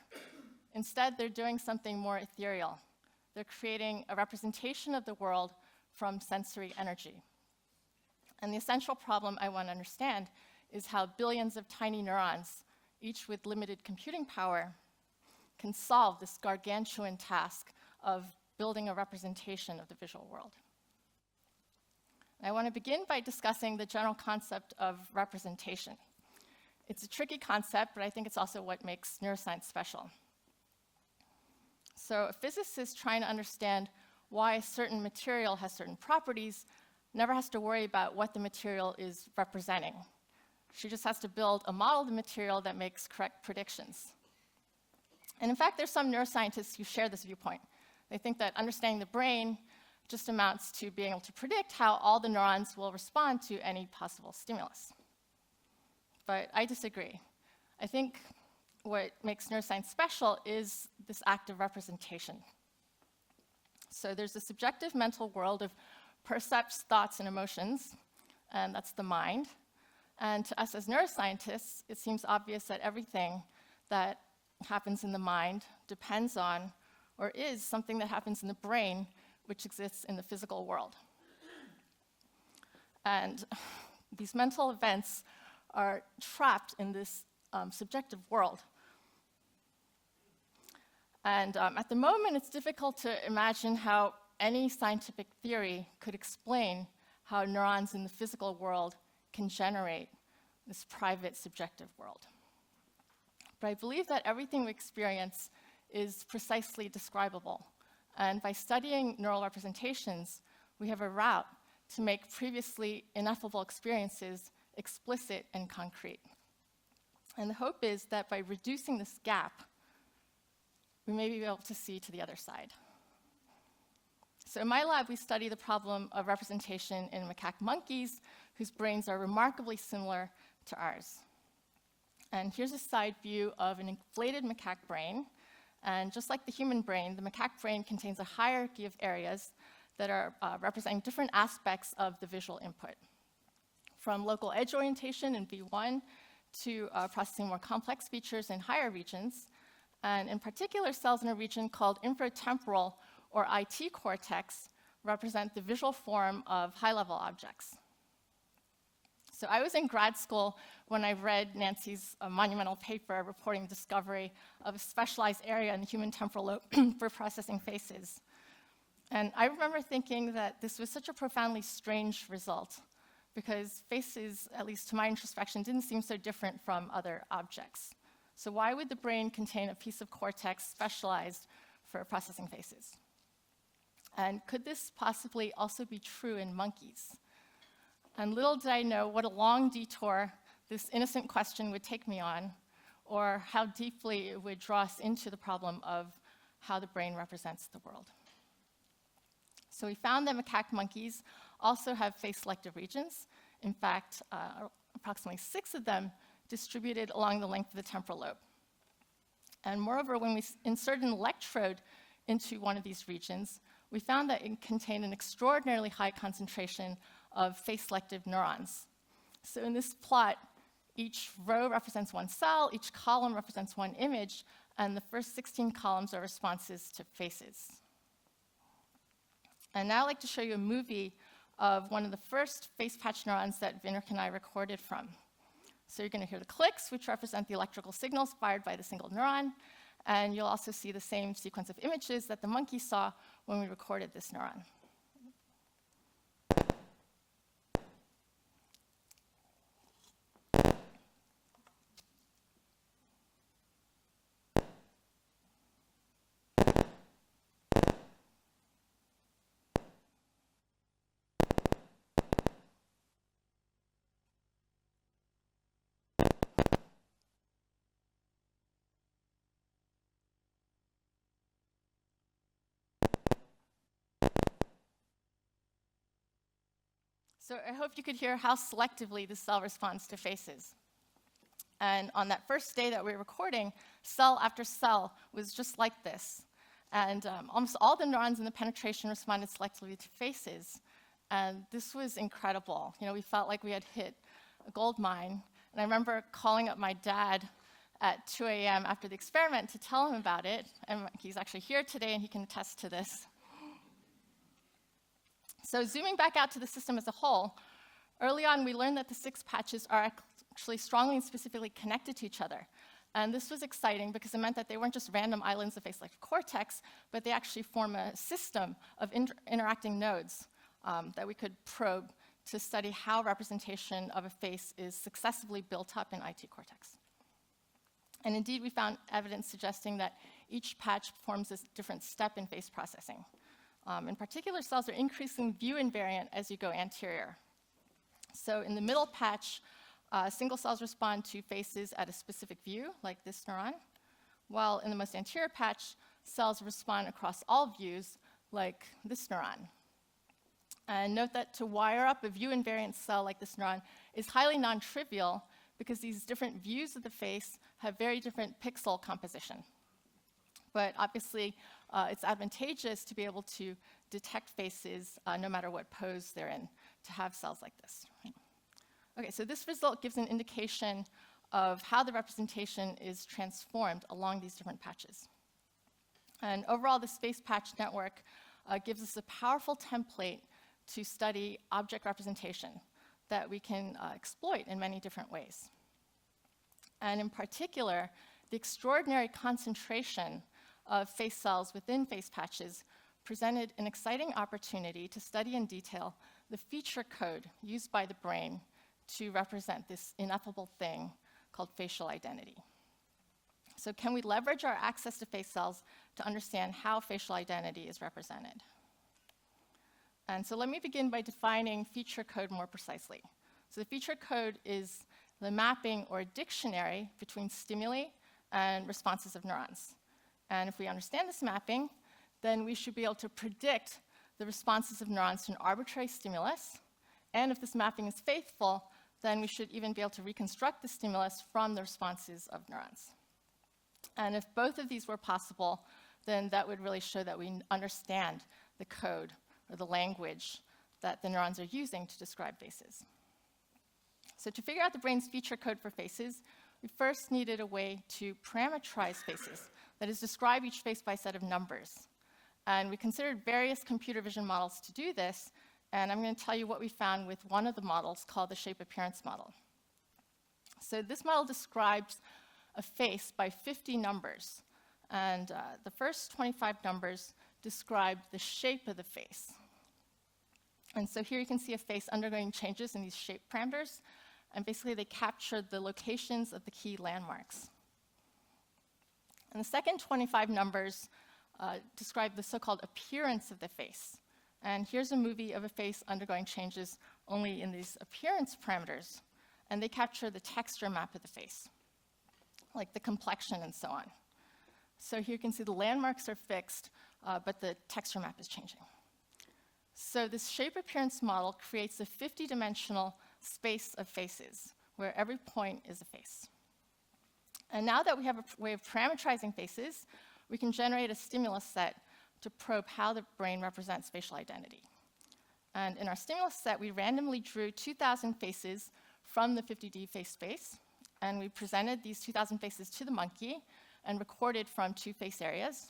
Instead, they're doing something more ethereal. They're creating a representation of the world from sensory energy. And the essential problem I want to understand is how billions of tiny neurons, each with limited computing power, can solve this gargantuan task of building a representation of the visual world. I want to begin by discussing the general concept of representation. It's a tricky concept, but I think it's also what makes neuroscience special. So a physicist trying to understand why a certain material has certain properties never has to worry about what the material is representing. She just has to build a model of the material that makes correct predictions. And in fact, there's some neuroscientists who share this viewpoint. They think that understanding the brain just amounts to being able to predict how all the neurons will respond to any possible stimulus. But I disagree. I think what makes neuroscience special is this act of representation. So there's a subjective mental world of percepts, thoughts, and emotions, and that's the mind. And to us as neuroscientists, it seems obvious that everything that happens in the mind depends on or is something that happens in the brain, which exists in the physical world. And these mental events are trapped in this subjective world. And at the moment, it's difficult to imagine how any scientific theory could explain how neurons in the physical world can generate this private subjective world. But I believe that everything we experience is precisely describable. And by studying neural representations, we have a route to make previously ineffable experiences explicit and concrete. And the hope is that by reducing this gap, we may be able to see to the other side. So in my lab, we study the problem of representation in macaque monkeys, whose brains are remarkably similar to ours. And here's a side view of an inflated macaque brain. And just like the human brain, the macaque brain contains a hierarchy of areas that are representing different aspects of the visual input, from local edge orientation in V1 to processing more complex features in higher regions, and in particular, cells in a region called infratemporal or IT cortex represent the visual form of high-level objects. So I was in grad school when I read Nancy's monumental paper reporting the discovery of a specialized area in the human temporal lobe for processing faces. And I remember thinking that this was such a profoundly strange result, because faces, at least to my introspection, didn't seem so different from other objects. So why would the brain contain a piece of cortex specialized for processing faces? And could this possibly also be true in monkeys? And little did I know what a long detour this innocent question would take me on, or how deeply it would draw us into the problem of how the brain represents the world. So we found that macaque monkeys also have face-selective regions. In fact, approximately 6 of them distributed along the length of the temporal lobe. And moreover, when we inserted an electrode into one of these regions, we found that it contained an extraordinarily high concentration of face-selective neurons. So in this plot, each row represents one cell, each column represents one image, and the first 16 columns are responses to faces. And now I'd like to show you a movie of one of the first face patch neurons that Winrich and I recorded from. So you're going to hear the clicks, which represent the electrical signals fired by the single neuron, and you'll also see the same sequence of images that the monkey saw when we recorded this neuron. So I hope you could hear how selectively the cell responds to faces. And on that first day that we were recording, cell after cell was just like this. And almost all the neurons in the penetration responded selectively to faces. And this was incredible. You know, we felt like we had hit a gold mine. And I remember calling up my dad at 2 a.m. after the experiment to tell him about it. And he's actually here today, and he can attest to this. So zooming back out to the system as a whole, early on we learned that the 6 patches are actually strongly and specifically connected to each other. And this was exciting because it meant that they weren't just random islands of face-selective cortex, but they actually form a system of interacting nodes that we could probe to study how representation of a face is successively built up in IT cortex. And indeed, we found evidence suggesting that each patch performs a different step in face processing. In particular, cells are increasing view invariant as you go anterior. So in the middle patch, single cells respond to faces at a specific view, like this neuron, while in the most anterior patch, cells respond across all views, like this neuron. And note that to wire up a view invariant cell like this neuron is highly non-trivial because these different views of the face have very different pixel composition. But obviously, it's advantageous to be able to detect faces no matter what pose they're in, to have cells like this. Okay, so this result gives an indication of how the representation is transformed along these different patches. And overall, this face patch network gives us a powerful template to study object representation that we can exploit in many different ways. And in particular, the extraordinary concentration of face cells within face patches presented an exciting opportunity to study in detail the feature code used by the brain to represent this ineffable thing called facial identity. So can we leverage our access to face cells to understand how facial identity is represented? And so let me begin by defining feature code more precisely. So the feature code is the mapping or dictionary between stimuli and responses of neurons. And if we understand this mapping, then we should be able to predict the responses of neurons to an arbitrary stimulus. And if this mapping is faithful, then we should even be able to reconstruct the stimulus from the responses of neurons. And if both of these were possible, then that would really show that we understand the code or the language that the neurons are using to describe faces. So to figure out the brain's feature code for faces, we first needed a way to parameterize faces, that is, describe each face by a set of numbers. And we considered various computer vision models to do this, and I'm going to tell you what we found with one of the models called the shape appearance model. So this model describes a face by 50 numbers, and the first 25 numbers describe the shape of the face. And so here you can see a face undergoing changes in these shape parameters, and basically they capture the locations of the key landmarks. And the second 25 numbers describe the so-called appearance of the face. And here's a movie of a face undergoing changes only in these appearance parameters, and they capture the texture map of the face, like the complexion and so on. So here you can see the landmarks are fixed, but the texture map is changing. So this shape appearance model creates a 50-dimensional space of faces, where every point is a face. And now that we have a way of parameterizing faces, we can generate a stimulus set to probe how the brain represents spatial identity. And in our stimulus set, we randomly drew 2,000 faces from the 50D face space, and we presented these 2,000 faces to the monkey and recorded from 2 face areas.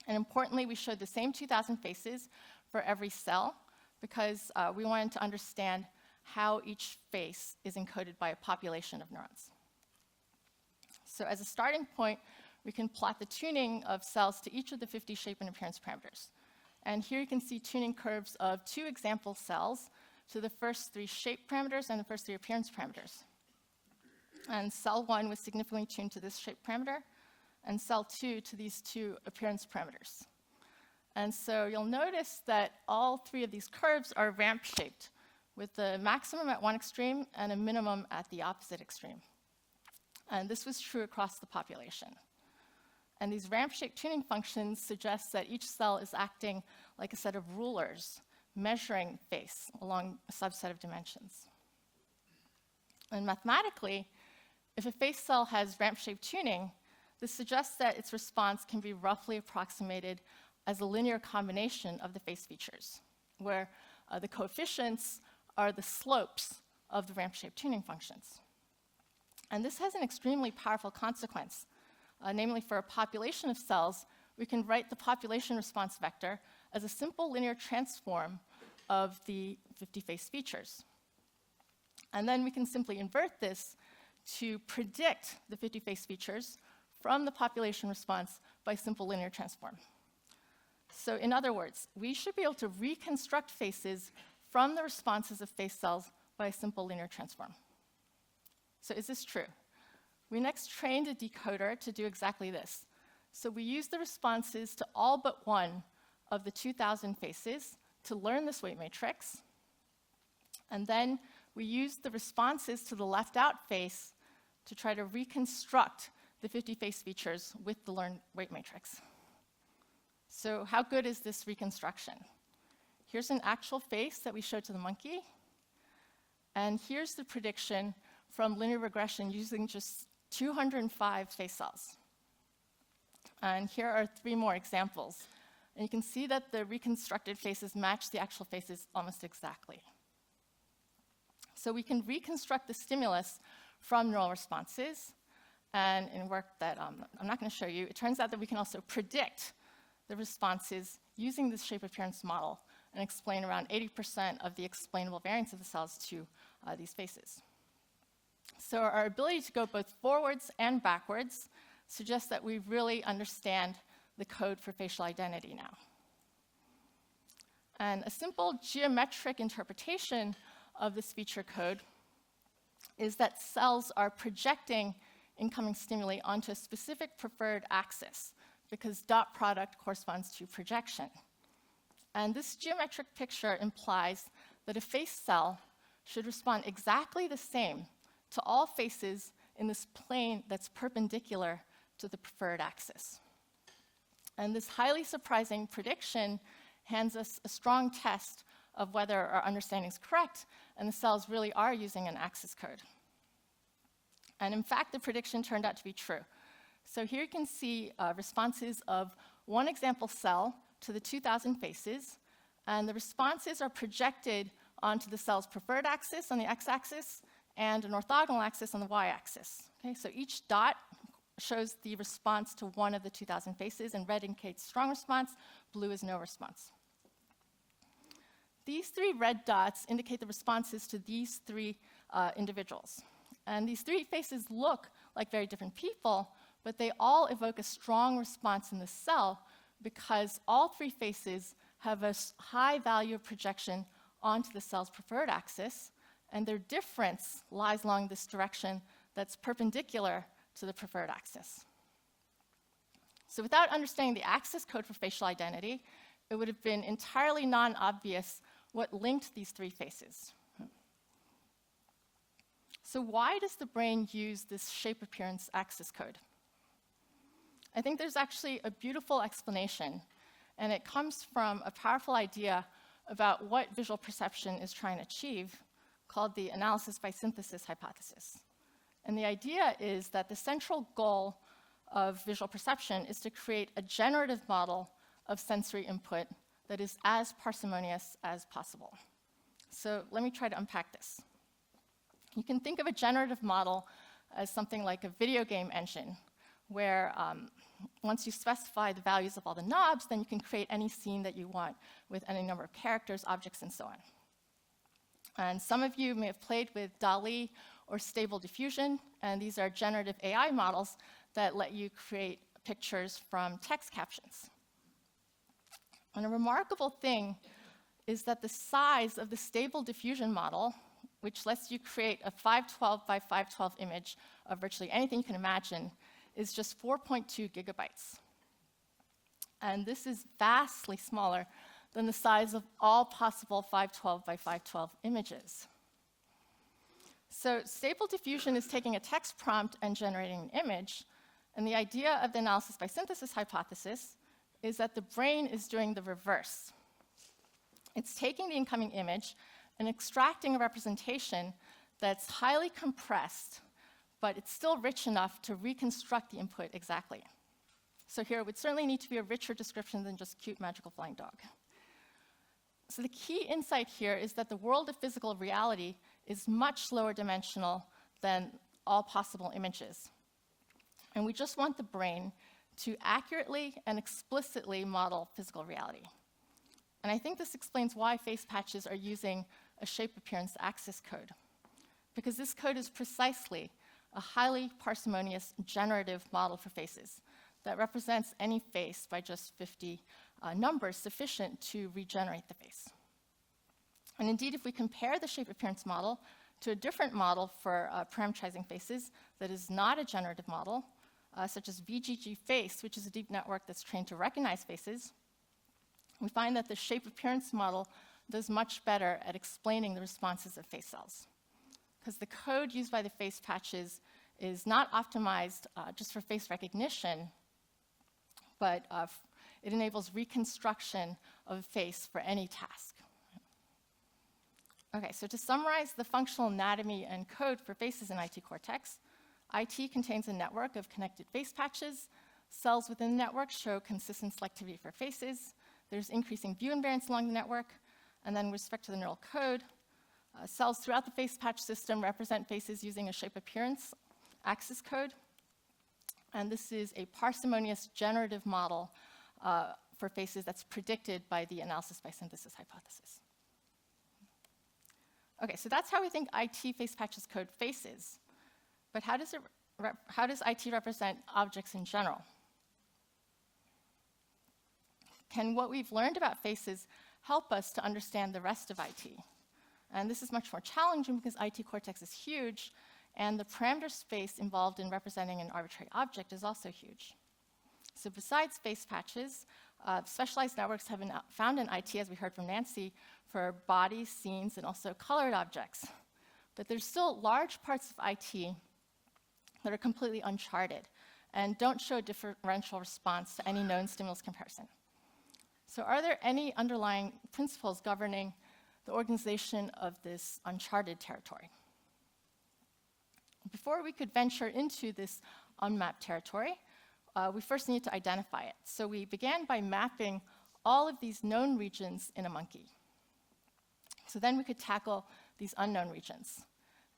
And importantly, we showed the same 2,000 faces for every cell, because we wanted to understand how each face is encoded by a population of neurons. So as a starting point, we can plot the tuning of cells to each of the 50 shape and appearance parameters. And here you can see tuning curves of 2 example cells to the first 3 shape parameters and the first 3 appearance parameters. And cell 1 was significantly tuned to this shape parameter, and cell 2 to these 2 appearance parameters. And so you'll notice that all 3 of these curves are ramp-shaped, with the maximum at one extreme and a minimum at the opposite extreme. And this was true across the population. And these ramp-shaped tuning functions suggest that each cell is acting like a set of rulers, measuring face along a subset of dimensions. And mathematically, if a face cell has ramp-shaped tuning, this suggests that its response can be roughly approximated as a linear combination of the face features, where the coefficients are the slopes of the ramp-shaped tuning functions. And this has an extremely powerful consequence. Namely, for a population of cells, we can write the population response vector as a simple linear transform of the 50 face features. And then we can simply invert this to predict the 50 face features from the population response by simple linear transform. So in other words, we should be able to reconstruct faces from the responses of face cells by a simple linear transform. So is this true? We next trained a decoder to do exactly this. So we used the responses to all but one of the 2,000 faces to learn this weight matrix. And then we used the responses to the left-out face to try to reconstruct the 50 face features with the learned weight matrix. So how good is this reconstruction? Here's an actual face that we showed to the monkey. And here's the prediction from linear regression using just 205 face cells. And here are 3 more examples. And you can see that the reconstructed faces match the actual faces almost exactly. So we can reconstruct the stimulus from neural responses. And in work that I'm not going to show you, it turns out that we can also predict the responses using this shape appearance model and explain around 80% of the explainable variance of the cells to these faces. So our ability to go both forwards and backwards suggests that we really understand the code for facial identity now. And a simple geometric interpretation of this feature code is that cells are projecting incoming stimuli onto a specific preferred axis, because dot product corresponds to projection. And this geometric picture implies that a face cell should respond exactly the same to all faces in this plane that's perpendicular to the preferred axis. And this highly surprising prediction hands us a strong test of whether our understanding is correct and the cells really are using an axis code. And in fact, the prediction turned out to be true. So here you can see responses of one example cell to the 2,000 faces, and the responses are projected onto the cell's preferred axis on the x-axis and an orthogonal axis on the y-axis. Okay, so each dot shows the response to one of the 2,000 faces, and red indicates strong response, blue is no response. These 3 red dots indicate the responses to these 3 individuals. And these 3 faces look like very different people, but they all evoke a strong response in the cell because all 3 faces have a high value of projection onto the cell's preferred axis, and their difference lies along this direction that's perpendicular to the preferred axis. So without understanding the axis code for facial identity, it would have been entirely non-obvious what linked these 3 faces. So why does the brain use this shape appearance axis code? I think there's actually a beautiful explanation, and it comes from a powerful idea about what visual perception is trying to achieve, called the analysis by synthesis hypothesis. And the idea is that the central goal of visual perception is to create a generative model of sensory input that is as parsimonious as possible. So let me try to unpack this. You can think of a generative model as something like a video game engine, where once you specify the values of all the knobs, then you can create any scene that you want with any number of characters, objects, and so on. And some of you may have played with DALL-E or Stable Diffusion, and these are generative AI models that let you create pictures from text captions. And a remarkable thing is that the size of the Stable Diffusion model, which lets you create a 512 by 512 image of virtually anything you can imagine, is just 4.2 gigabytes. And this is vastly smaller than the size of all possible 512 by 512 images. So Stable Diffusion is taking a text prompt and generating an image, and the idea of the analysis by synthesis hypothesis is that the brain is doing the reverse. It's taking the incoming image and extracting a representation that's highly compressed, but it's still rich enough to reconstruct the input exactly. So here it would certainly need to be a richer description than just cute magical flying dog. So the key insight here is that the world of physical reality is much lower dimensional than all possible images. And we just want the brain to accurately and explicitly model physical reality. And I think this explains why face patches are using a shape appearance axis code, because this code is precisely a highly parsimonious generative model for faces that represents any face by just 50 numbers sufficient to regenerate the face. And indeed, if we compare the shape appearance model to a different model for parameterizing faces that is not a generative model, such as VGG face, which is a deep network that's trained to recognize faces, we find that the shape appearance model does much better at explaining the responses of face cells, because the code used by the face patches is not optimized just for face recognition, but it enables reconstruction of a face for any task. Okay, so to summarize the functional anatomy and code for faces in IT cortex, IT contains a network of connected face patches. Cells within the network show consistent selectivity for faces. There's increasing view invariance along the network. And then with respect to the neural code, cells throughout the face patch system represent faces using a shape appearance axis code. And this is a parsimonious generative model for faces that's predicted by the analysis by synthesis hypothesis. Okay, so that's how we think IT face patches code faces. But how does IT represent objects in general? Can what we've learned about faces help us to understand the rest of IT? And this is much more challenging because IT cortex is huge, and the parameter space involved in representing an arbitrary object is also huge. So besides face patches, specialized networks have been found in IT, as we heard from Nancy, for bodies, scenes, and also colored objects. But there's still large parts of IT that are completely uncharted and don't show a differential response to any known stimulus comparison. So are there any underlying principles governing the organization of this uncharted territory? Before we could venture into this unmapped territory, we first need to identify it. So we began by mapping all of these known regions in a monkey. So then we could tackle these unknown regions.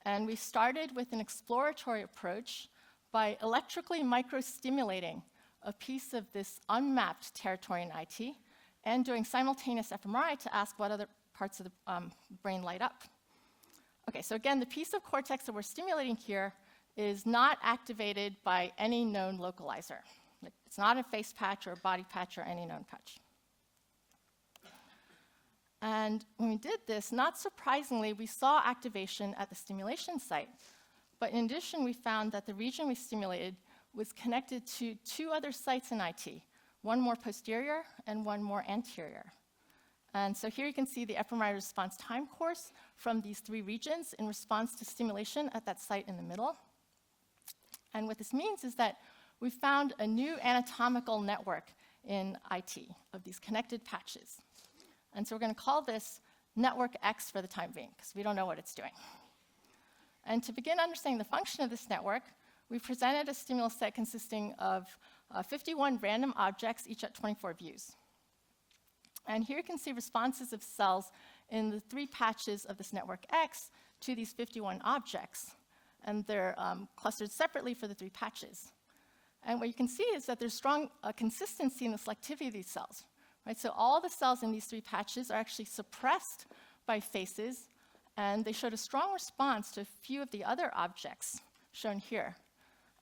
And we started with an exploratory approach by electrically microstimulating a piece of this unmapped territory in IT and doing simultaneous fMRI to ask what other parts of the brain light up. Okay, so again, the piece of cortex that we're stimulating here is not activated by any known localizer. It's not a face patch or a body patch or any known patch. And when we did this, not surprisingly, we saw activation at the stimulation site. But in addition, we found that the region we stimulated was connected to two other sites in IT, one more posterior and one more anterior. And so here you can see the fMRI response time course from these three regions in response to stimulation at that site in the middle. And what this means is that we found a new anatomical network in IT of these connected patches. And so we're going to call this network X for the time being, because we don't know what it's doing. And to begin understanding the function of this network, we presented a stimulus set consisting of 51 random objects, each at 24 views. And here you can see responses of cells in the 3 patches of this network X to these 51 objects. And they're clustered separately for the 3 patches. And what you can see is that there's strong consistency in the selectivity of these cells. Right? So all the cells in these 3 patches are actually suppressed by faces, and they showed a strong response to a few of the other objects shown here.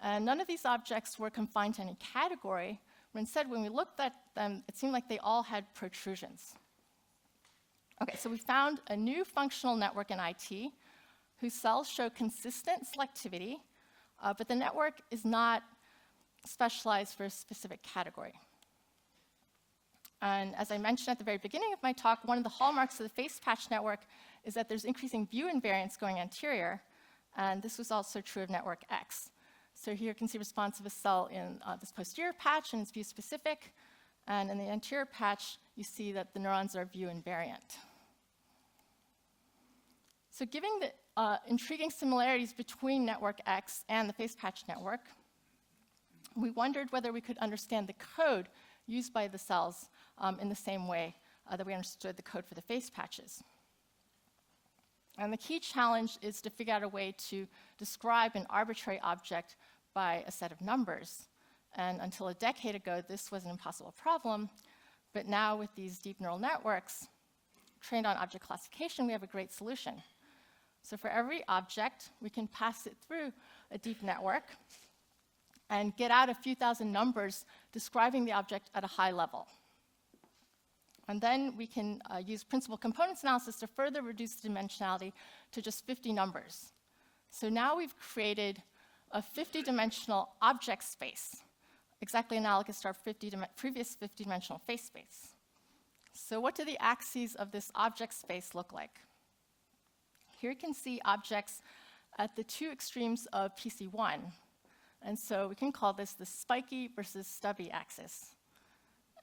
And none of these objects were confined to any category, but instead, when we looked at them, it seemed like they all had protrusions. Okay, so we found a new functional network in IT whose cells show consistent selectivity, but the network is not specialized for a specific category. And as I mentioned at the very beginning of my talk, one of the hallmarks of the face patch network is that there's increasing view invariance going anterior, and this was also true of network X. So here you can see response of a cell in this posterior patch, and it's view specific, and in the anterior patch, you see that the neurons are view invariant. So given the intriguing similarities between network X and the face patch network, we wondered whether we could understand the code used by the cells in the same way that we understood the code for the face patches. And the key challenge is to figure out a way to describe an arbitrary object by a set of numbers. And until a decade ago, this was an impossible problem. But now with these deep neural networks trained on object classification, we have a great solution. So for every object, we can pass it through a deep network and get out a few thousand numbers describing the object at a high level. And then we can use principal components analysis to further reduce the dimensionality to just 50 numbers. So now we've created a 50-dimensional object space, exactly analogous to our previous 50-dimensional face space. So what do the axes of this object space look like? Here you can see objects at the 2 extremes of PC1. And so we can call this the spiky versus stubby axis.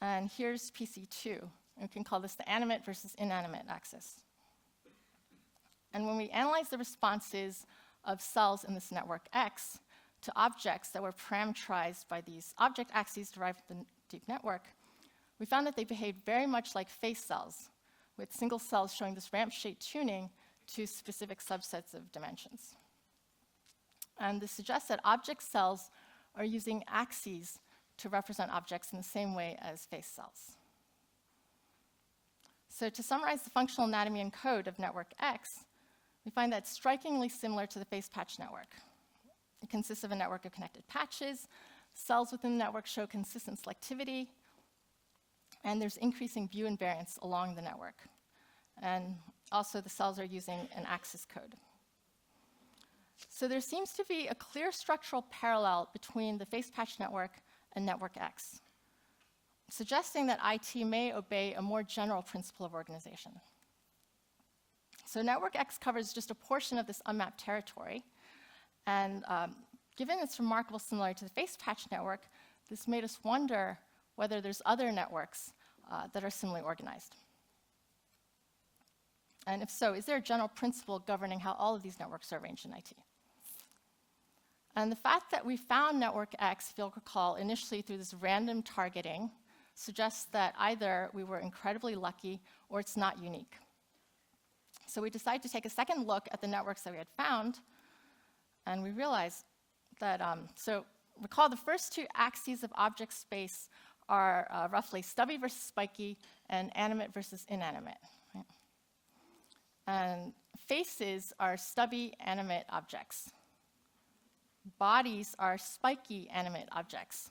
And here's PC2. And we can call this the animate versus inanimate axis. And when we analyze the responses of cells in this network X to objects that were parameterized by these object axes derived from the deep network, we found that they behaved very much like face cells, with single cells showing this ramp-shaped tuning to specific subsets of dimensions. And this suggests that object cells are using axes to represent objects in the same way as face cells. So to summarize the functional anatomy and code of network X, we find that it's strikingly similar to the face patch network. It consists of a network of connected patches. Cells within the network show consistent selectivity, and there's increasing view invariance along the network. And also, the cells are using an axis code. So there seems to be a clear structural parallel between the face patch network and network X, suggesting that IT may obey a more general principle of organization. So network X covers just a portion of this unmapped territory, and given its remarkable similarity to the face patch network, this made us wonder whether there's other networks that are similarly organized. And if so, is there a general principle governing how all of these networks are arranged in IT? And the fact that we found network X, if you'll recall, initially through this random targeting, suggests that either we were incredibly lucky or it's not unique. So we decided to take a second look at the networks that we had found, and we realized that, so recall the first 2 axes of object space are roughly stubby versus spiky and animate versus inanimate. Right? And faces are stubby animate objects. Bodies are spiky animate objects.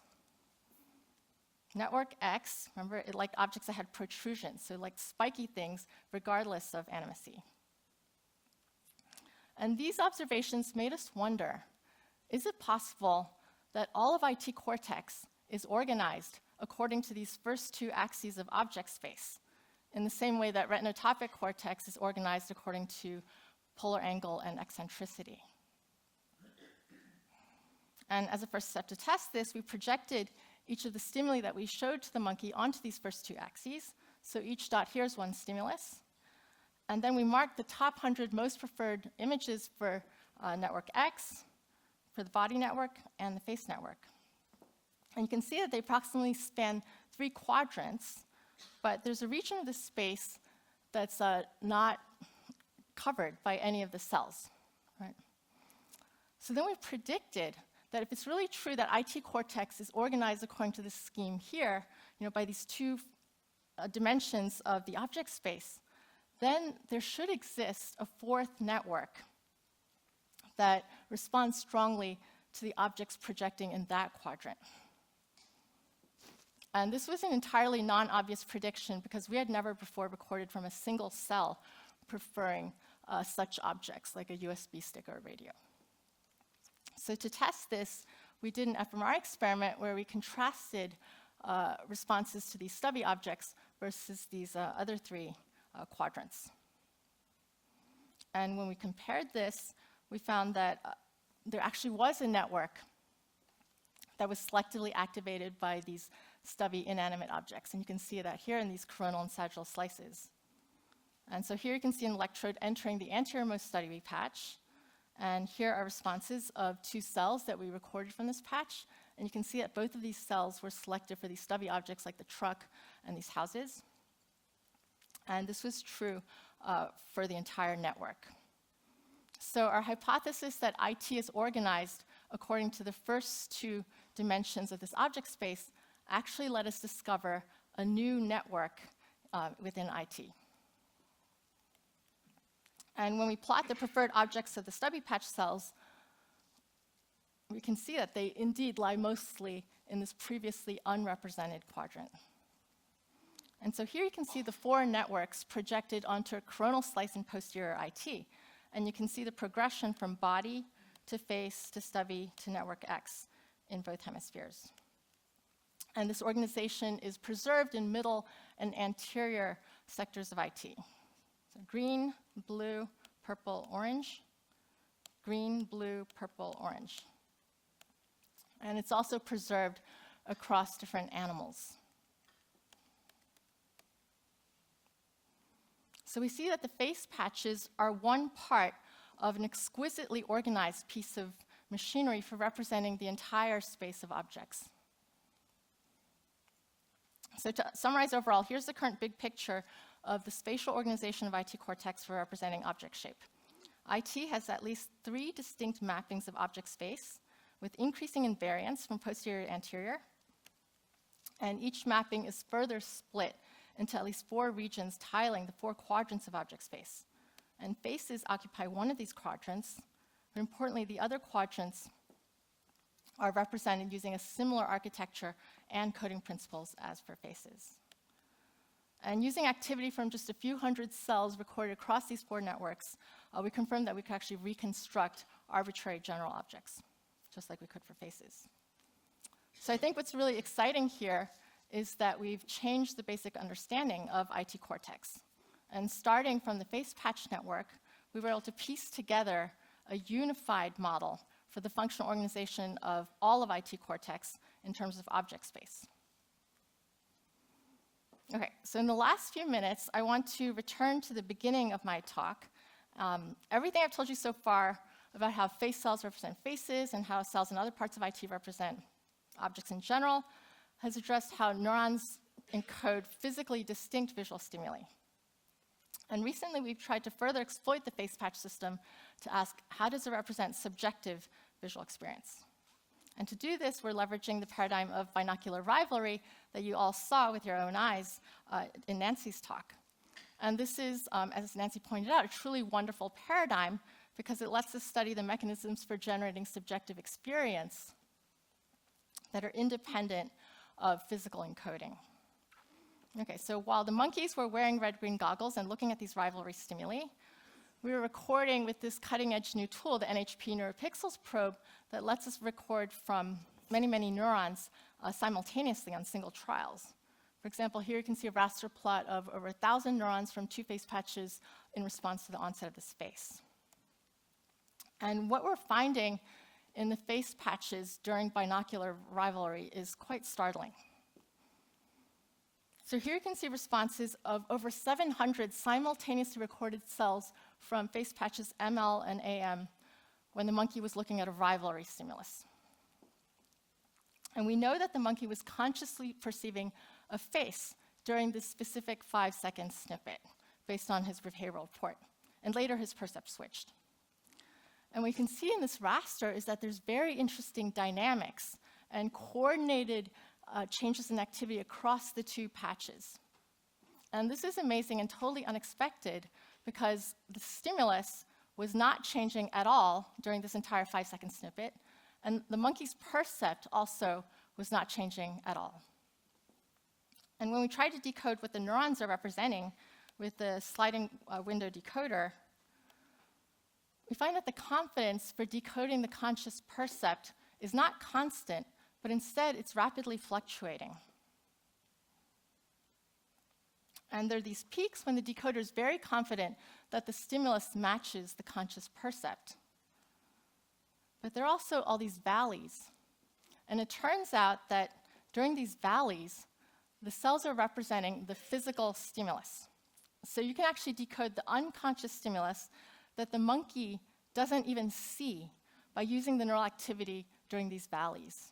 Network X, remember, it liked objects that had protrusions, so it liked spiky things regardless of animacy. And these observations made us wonder, is it possible that all of IT cortex is organized according to these first 2 axes of object space, in the same way that retinotopic cortex is organized according to polar angle and eccentricity? And as a first step to test this, we projected each of the stimuli that we showed to the monkey onto these first 2 axes. So each dot here is one stimulus. And then we mark the top 100 most preferred images for network X, for the body network, and the face network. And you can see that they approximately span 3 quadrants, but there's a region of the space that's not covered by any of the cells, right? So then we predicted that if it's really true that IT cortex is organized according to this scheme here, by these 2 dimensions of the object space, then there should exist a 4th network that responds strongly to the objects projecting in that quadrant. And this was an entirely non-obvious prediction because we had never before recorded from a single cell preferring such objects like a USB stick or a radio. So to test this, we did an fMRI experiment where we contrasted responses to these stubby objects versus these other 3 quadrants. And when we compared this, we found that there actually was a network that was selectively activated by these stubby inanimate objects. And you can see that here in these coronal and sagittal slices. And so here you can see an electrode entering the anteriormost stubby patch. And here are responses of 2 cells that we recorded from this patch. And you can see that both of these cells were selected for these stubby objects like the truck and these houses. And this was true for the entire network. So our hypothesis that IT is organized according to the first 2 dimensions of this object space actually let us discover a new network within IT. And when we plot the preferred objects of the stubby patch cells, we can see that they indeed lie mostly in this previously unrepresented quadrant. And so here you can see the 4 networks projected onto a coronal slice in posterior IT. And you can see the progression from body to face to stubby to network X in both hemispheres. And this organization is preserved in middle and anterior sectors of IT. So green, blue, purple, orange. Green, blue, purple, orange. And it's also preserved across different animals. So we see that the face patches are one part of an exquisitely organized piece of machinery for representing the entire space of objects. So to summarize overall, here's the current big picture of the spatial organization of IT cortex for representing object shape. IT has at least 3 distinct mappings of object space, with increasing invariance from posterior to anterior. And each mapping is further split into at least 4 regions tiling the 4 quadrants of object space. And faces occupy one of these quadrants, but importantly, the other quadrants are represented using a similar architecture and coding principles as for faces. And using activity from just a few hundred cells recorded across these 4 networks, we confirmed that we could actually reconstruct arbitrary general objects, just like we could for faces. So I think what's really exciting here is that we've changed the basic understanding of IT cortex. And starting from the face patch network, we were able to piece together a unified model for the functional organization of all of IT cortex in terms of object space. Okay, so in the last few minutes, I want to return to the beginning of my talk. Everything I've told you so far about how face cells represent faces and how cells in other parts of IT represent objects in general has addressed how neurons encode physically distinct visual stimuli. And recently, we've tried to further exploit the face patch system to ask, how does it represent subjective visual experience? And to do this, we're leveraging the paradigm of binocular rivalry that you all saw with your own eyes in Nancy's talk. And this is, as Nancy pointed out, a truly wonderful paradigm because it lets us study the mechanisms for generating subjective experience that are independent of physical encoding. Okay, so while the monkeys were wearing red-green goggles and looking at these rivalry stimuli, we were recording with this cutting-edge new tool, the NHP NeuroPixels probe, that lets us record from many, many neurons simultaneously on single trials. For example, here you can see a raster plot of over 1,000 neurons from 2 face patches in response to the onset of the space. And what we're finding in the face patches during binocular rivalry is quite startling. So here you can see responses of over 700 simultaneously recorded cells from face patches ML and AM when the monkey was looking at a rivalry stimulus. And we know that the monkey was consciously perceiving a face during this specific 5-second snippet based on his behavioral report. And later his percept switched. And what we can see in this raster is that there's very interesting dynamics and coordinated changes in activity across the two patches. And this is amazing and totally unexpected because the stimulus was not changing at all during this entire 5-second snippet, and the monkey's percept also was not changing at all. And when we try to decode what the neurons are representing with the sliding window decoder, we find that the confidence for decoding the conscious percept is not constant, but instead it's rapidly fluctuating. And there are these peaks when the decoder is very confident that the stimulus matches the conscious percept. But there are also all these valleys. And it turns out that during these valleys, the cells are representing the physical stimulus. So you can actually decode the unconscious stimulus that the monkey doesn't even see by using the neural activity during these valleys.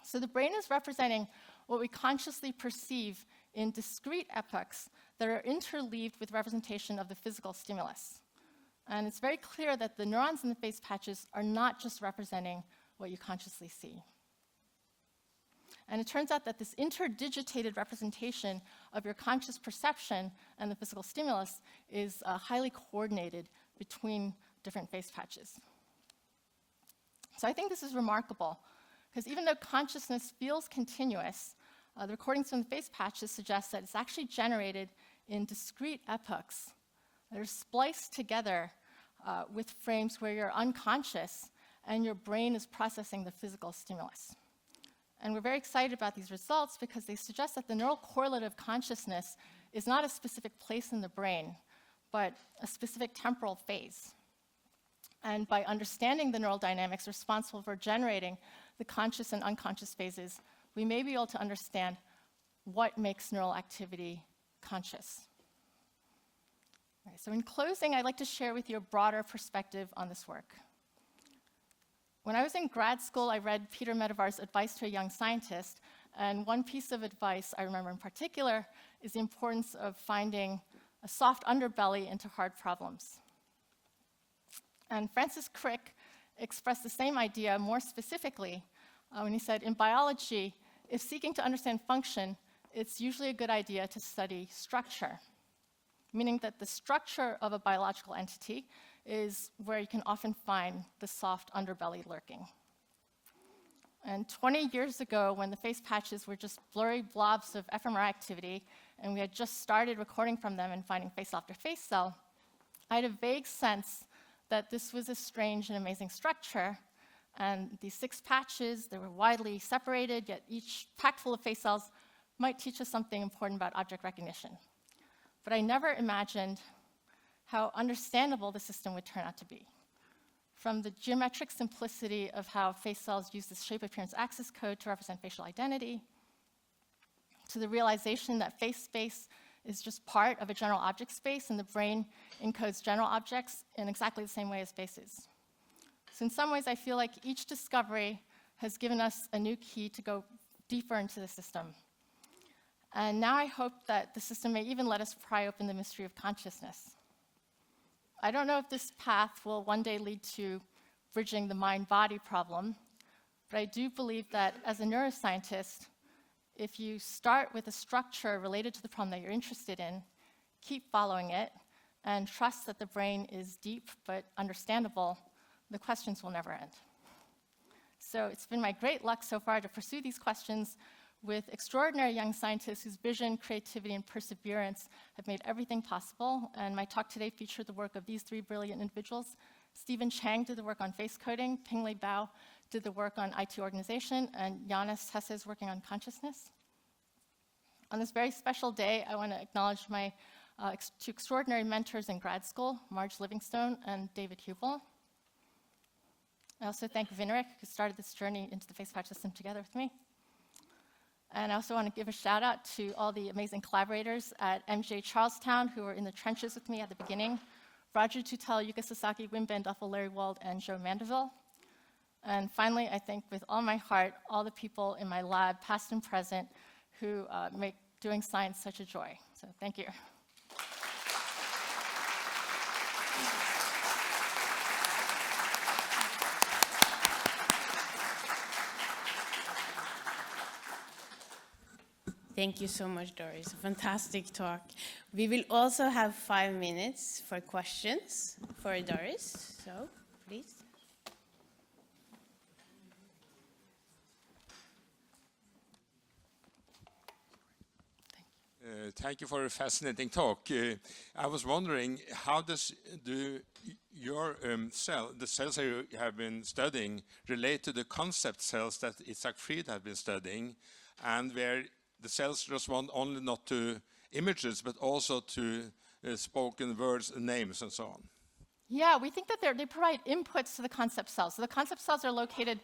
So the brain is representing what we consciously perceive in discrete epochs that are interleaved with representation of the physical stimulus. And it's very clear that the neurons in the face patches are not just representing what you consciously see. And it turns out that this interdigitated representation of your conscious perception and the physical stimulus is highly coordinated between different face patches. So I think this is remarkable, because even though consciousness feels continuous, the recordings from the face patches suggest that it's actually generated in discrete epochs that are spliced together with frames where you're unconscious and your brain is processing the physical stimulus. And we're very excited about these results because they suggest that the neural correlate of consciousness is not a specific place in the brain, but a specific temporal phase. And by understanding the neural dynamics responsible for generating the conscious and unconscious phases, we may be able to understand what makes neural activity conscious. All right, so in closing, I'd like to share with you a broader perspective on this work. When I was in grad school, I read Peter Meddevar's Advice to a Young Scientist, and one piece of advice I remember in particular is the importance of finding a soft underbelly into hard problems. And Francis Crick expressed the same idea more specifically when he said, in biology, if seeking to understand function, it's usually a good idea to study structure, meaning that the structure of a biological entity is where you can often find the soft underbelly lurking. And 20 years ago, when the face patches were just blurry blobs of fMRI activity, and we had just started recording from them and finding face after face cell, I had a vague sense that this was a strange and amazing structure. And these 6 patches, they were widely separated, yet each packed full of face cells might teach us something important about object recognition. But I never imagined how understandable the system would turn out to be. From the geometric simplicity of how face cells use this shape appearance axis code to represent facial identity, to the realization that face space is just part of a general object space, and the brain encodes general objects in exactly the same way as faces. So in some ways, I feel like each discovery has given us a new key to go deeper into the system. And now I hope that the system may even let us pry open the mystery of consciousness. I don't know if this path will one day lead to bridging the mind-body problem, but I do believe that as a neuroscientist, if you start with a structure related to the problem that you're interested in, keep following it, and trust that the brain is deep but understandable, the questions will never end. So it's been my great luck so far to pursue these questions with extraordinary young scientists whose vision, creativity, and perseverance have made everything possible. And my talk today featured the work of these 3 brilliant individuals. Stephen Chang did the work on face coding, Pingley Bao did the work on IT organization, and Janis Hesse is working on consciousness. On this very special day, I want to acknowledge my 2 extraordinary mentors in grad school, Marge Livingstone and David Hubel. I also thank Winrich, who started this journey into the face patch system together with me. And I also want to give a shout out to all the amazing collaborators at MJ Charlestown who were in the trenches with me at the beginning. Roger Tutel, Yuka Sasaki, Wim Van Duffel, Larry Wald, and Joe Mandeville. And finally, I thank with all my heart all the people in my lab, past and present, who make doing science such a joy. So thank you. Thank you so much, Doris. Fantastic talk. We will also have 5 minutes for questions for Doris, so please. Thank you for a fascinating talk. I was wondering, how does your the cells that you have been studying relate to the concept cells that Itzhak Fried has been studying, and where the cells respond only not to images, but also to spoken words and names and so on? Yeah, we think that they provide inputs to the concept cells. So the concept cells are located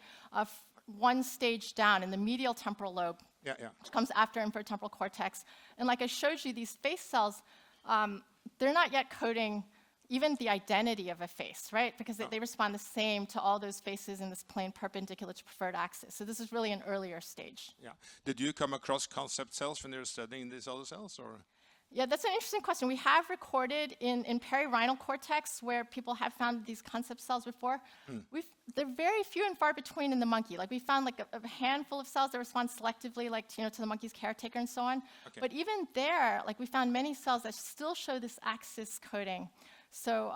one stage down in the medial temporal lobe, which comes after inferotemporal cortex. And like I showed you, these face cells, they're not yet coding even the identity of a face, right? Because they respond the same to all those faces in this plane perpendicular to preferred axis. So this is really an earlier stage. Yeah. Did you come across concept cells when you were studying these other cells, or? Yeah, that's an interesting question. We have recorded in perirhinal cortex where people have found these concept cells before. They're very few and far between in the monkey. Like we found like a handful of cells that respond selectively, like to the monkey's caretaker and so on. Okay. But even there, like we found many cells that still show this axis coding. So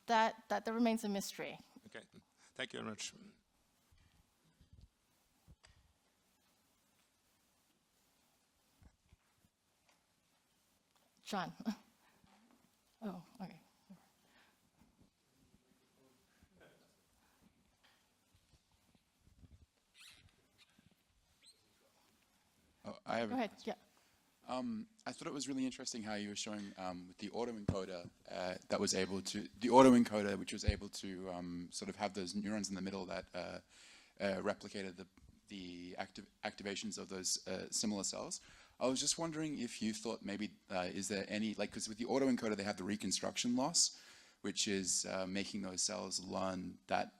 that remains a mystery. Okay, thank you very much. John. Oh, okay. Oh, I have Go ahead, yeah. I thought it was really interesting how you were showing with the autoencoder that was able to, the autoencoder which was able to sort of have those neurons in the middle that replicated the activations of those similar cells. I was just wondering if you thought maybe, is there any, like, because with the autoencoder they have the reconstruction loss, which is making those cells learn that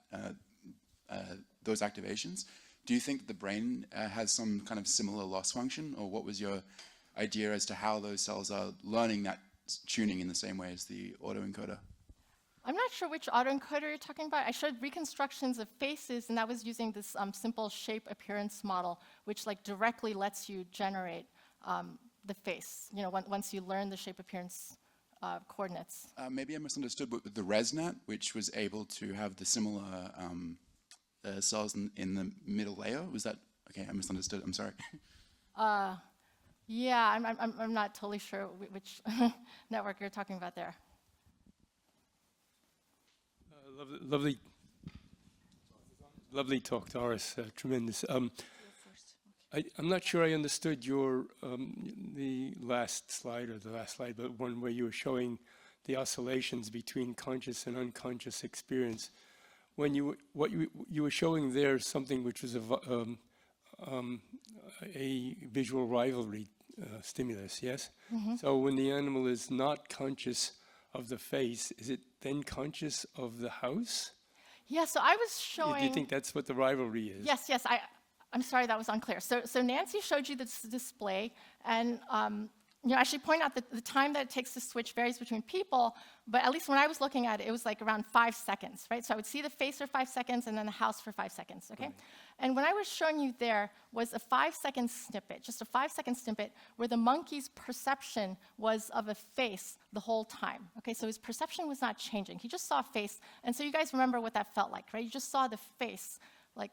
those activations. Do you think the brain has some kind of similar loss function, or what was your idea as to how those cells are learning that tuning in the same way as the autoencoder? I'm not sure which autoencoder you're talking about. I showed reconstructions of faces, and that was using this simple shape appearance model, which like directly lets you generate the face, once you learn the shape appearance coordinates. Maybe I misunderstood, but with the ResNet, which was able to have the similar cells in the middle layer, was that, okay, I misunderstood, I'm sorry. Yeah, I'm not totally sure which network you're talking about there. Lovely talk, Doris. Tremendous. I'm not sure I understood your the last slide, but one where you were showing the oscillations between conscious and unconscious experience. When you were showing there something which was a visual rivalry stimulus, yes? Mm-hmm. So when the animal is not conscious of the face, is it then conscious of the house? Yeah, so I was showing... Do you think that's what the rivalry is? Yes, I'm sorry, that was unclear. So Nancy showed you this display, and I should point out that the time that it takes to switch varies between people, but at least when I was looking at it, it was like around 5 seconds, right? So I would see the face for 5 seconds and then the house for 5 seconds, okay? Right. And what I was showing you there was a 5-second snippet, just a 5-second snippet, where the monkey's perception was of a face the whole time, okay? So his perception was not changing. He just saw a face, and so you guys remember what that felt like, right? You just saw the face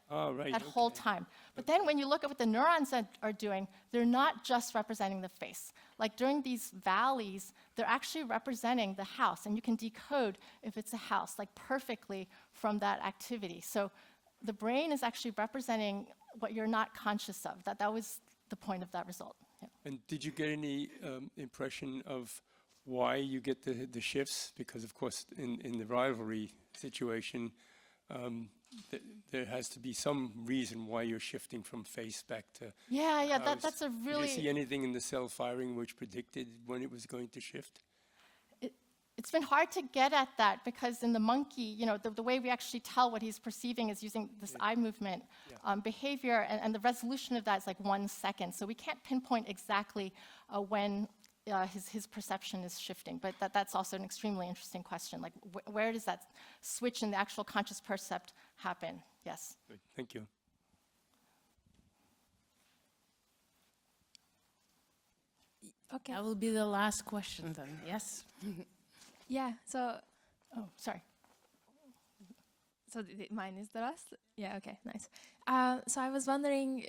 whole time. But then when you look at what the neurons are doing, they're not just representing the face. Like during these valleys, they're actually representing the house, and you can decode if it's a house, like perfectly from that activity. So the brain is actually representing what you're not conscious of. That was the point of that result. Yeah. And did you get any impression of why you get the shifts? Because of course, in the rivalry situation, there has to be some reason why you're shifting from face back to Yeah, house. that's a really... Did you see anything in the cell firing which predicted when it was going to shift? It's been hard to get at that because in the monkey, you know, the way we actually tell what he's perceiving is using this eye movement behavior, and the resolution of that is like 1 second. So we can't pinpoint exactly when his perception is shifting, but that's also an extremely interesting question. Like, where does that switch in the actual conscious percept happen? Yes. Good. Thank you. Okay. That will be the last question then. Yes. Yeah, so... Oh, sorry. So mine is the last? Yeah, okay, nice. So I was wondering,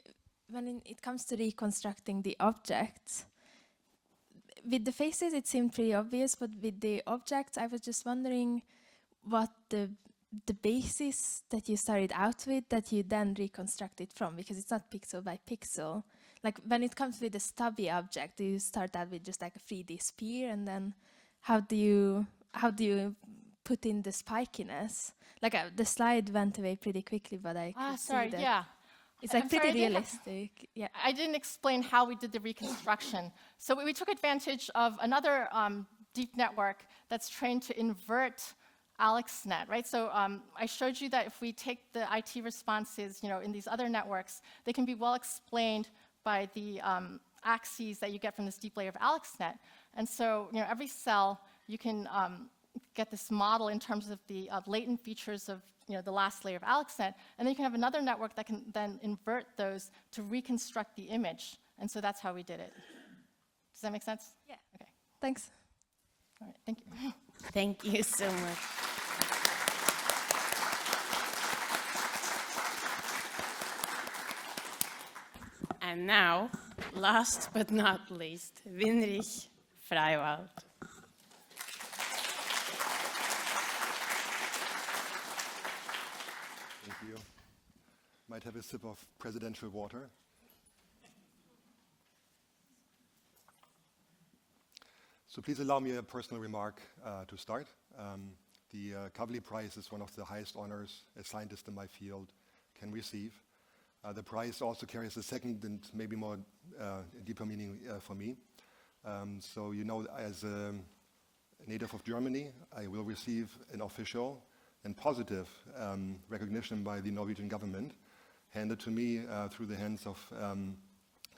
when it comes to reconstructing the objects, with the faces it seemed pretty obvious, but with the objects I was just wondering what the basis that you started out with that you then reconstructed from, because it's not pixel by pixel. Like when it comes with a stubby object, do you start out with just like a 3D sphere, and then how do you put in the spikiness? Like the slide went away pretty quickly, but I could sorry, see that. yeah. It's like I'm pretty sorry, realistic. Yeah. I didn't explain how we did the reconstruction. So we took advantage of another deep network that's trained to invert AlexNet, right? So I showed you that if we take the IT responses, you know, in these other networks, they can be well explained by the axes that you get from this deep layer of AlexNet. And so, you know, every cell, you can get this model in terms of the latent features of, you know, the last layer of AlexNet, and then you can have another network that can then invert those to reconstruct the image. And so that's how we did it. Does that make sense? Yeah. Okay. Thanks. All right, thank you. Thank you so much. And now, last but not least, Winrich Freiwald. Thank you. Might have a sip of presidential water. So please allow me a personal remark to start. The Kavli Prize is one of the highest honors a scientist in my field can receive. The prize also carries a second and maybe more deeper meaning for me. So you know, as a native of Germany, I will receive an official and positive recognition by the Norwegian government, handed to me through the hands of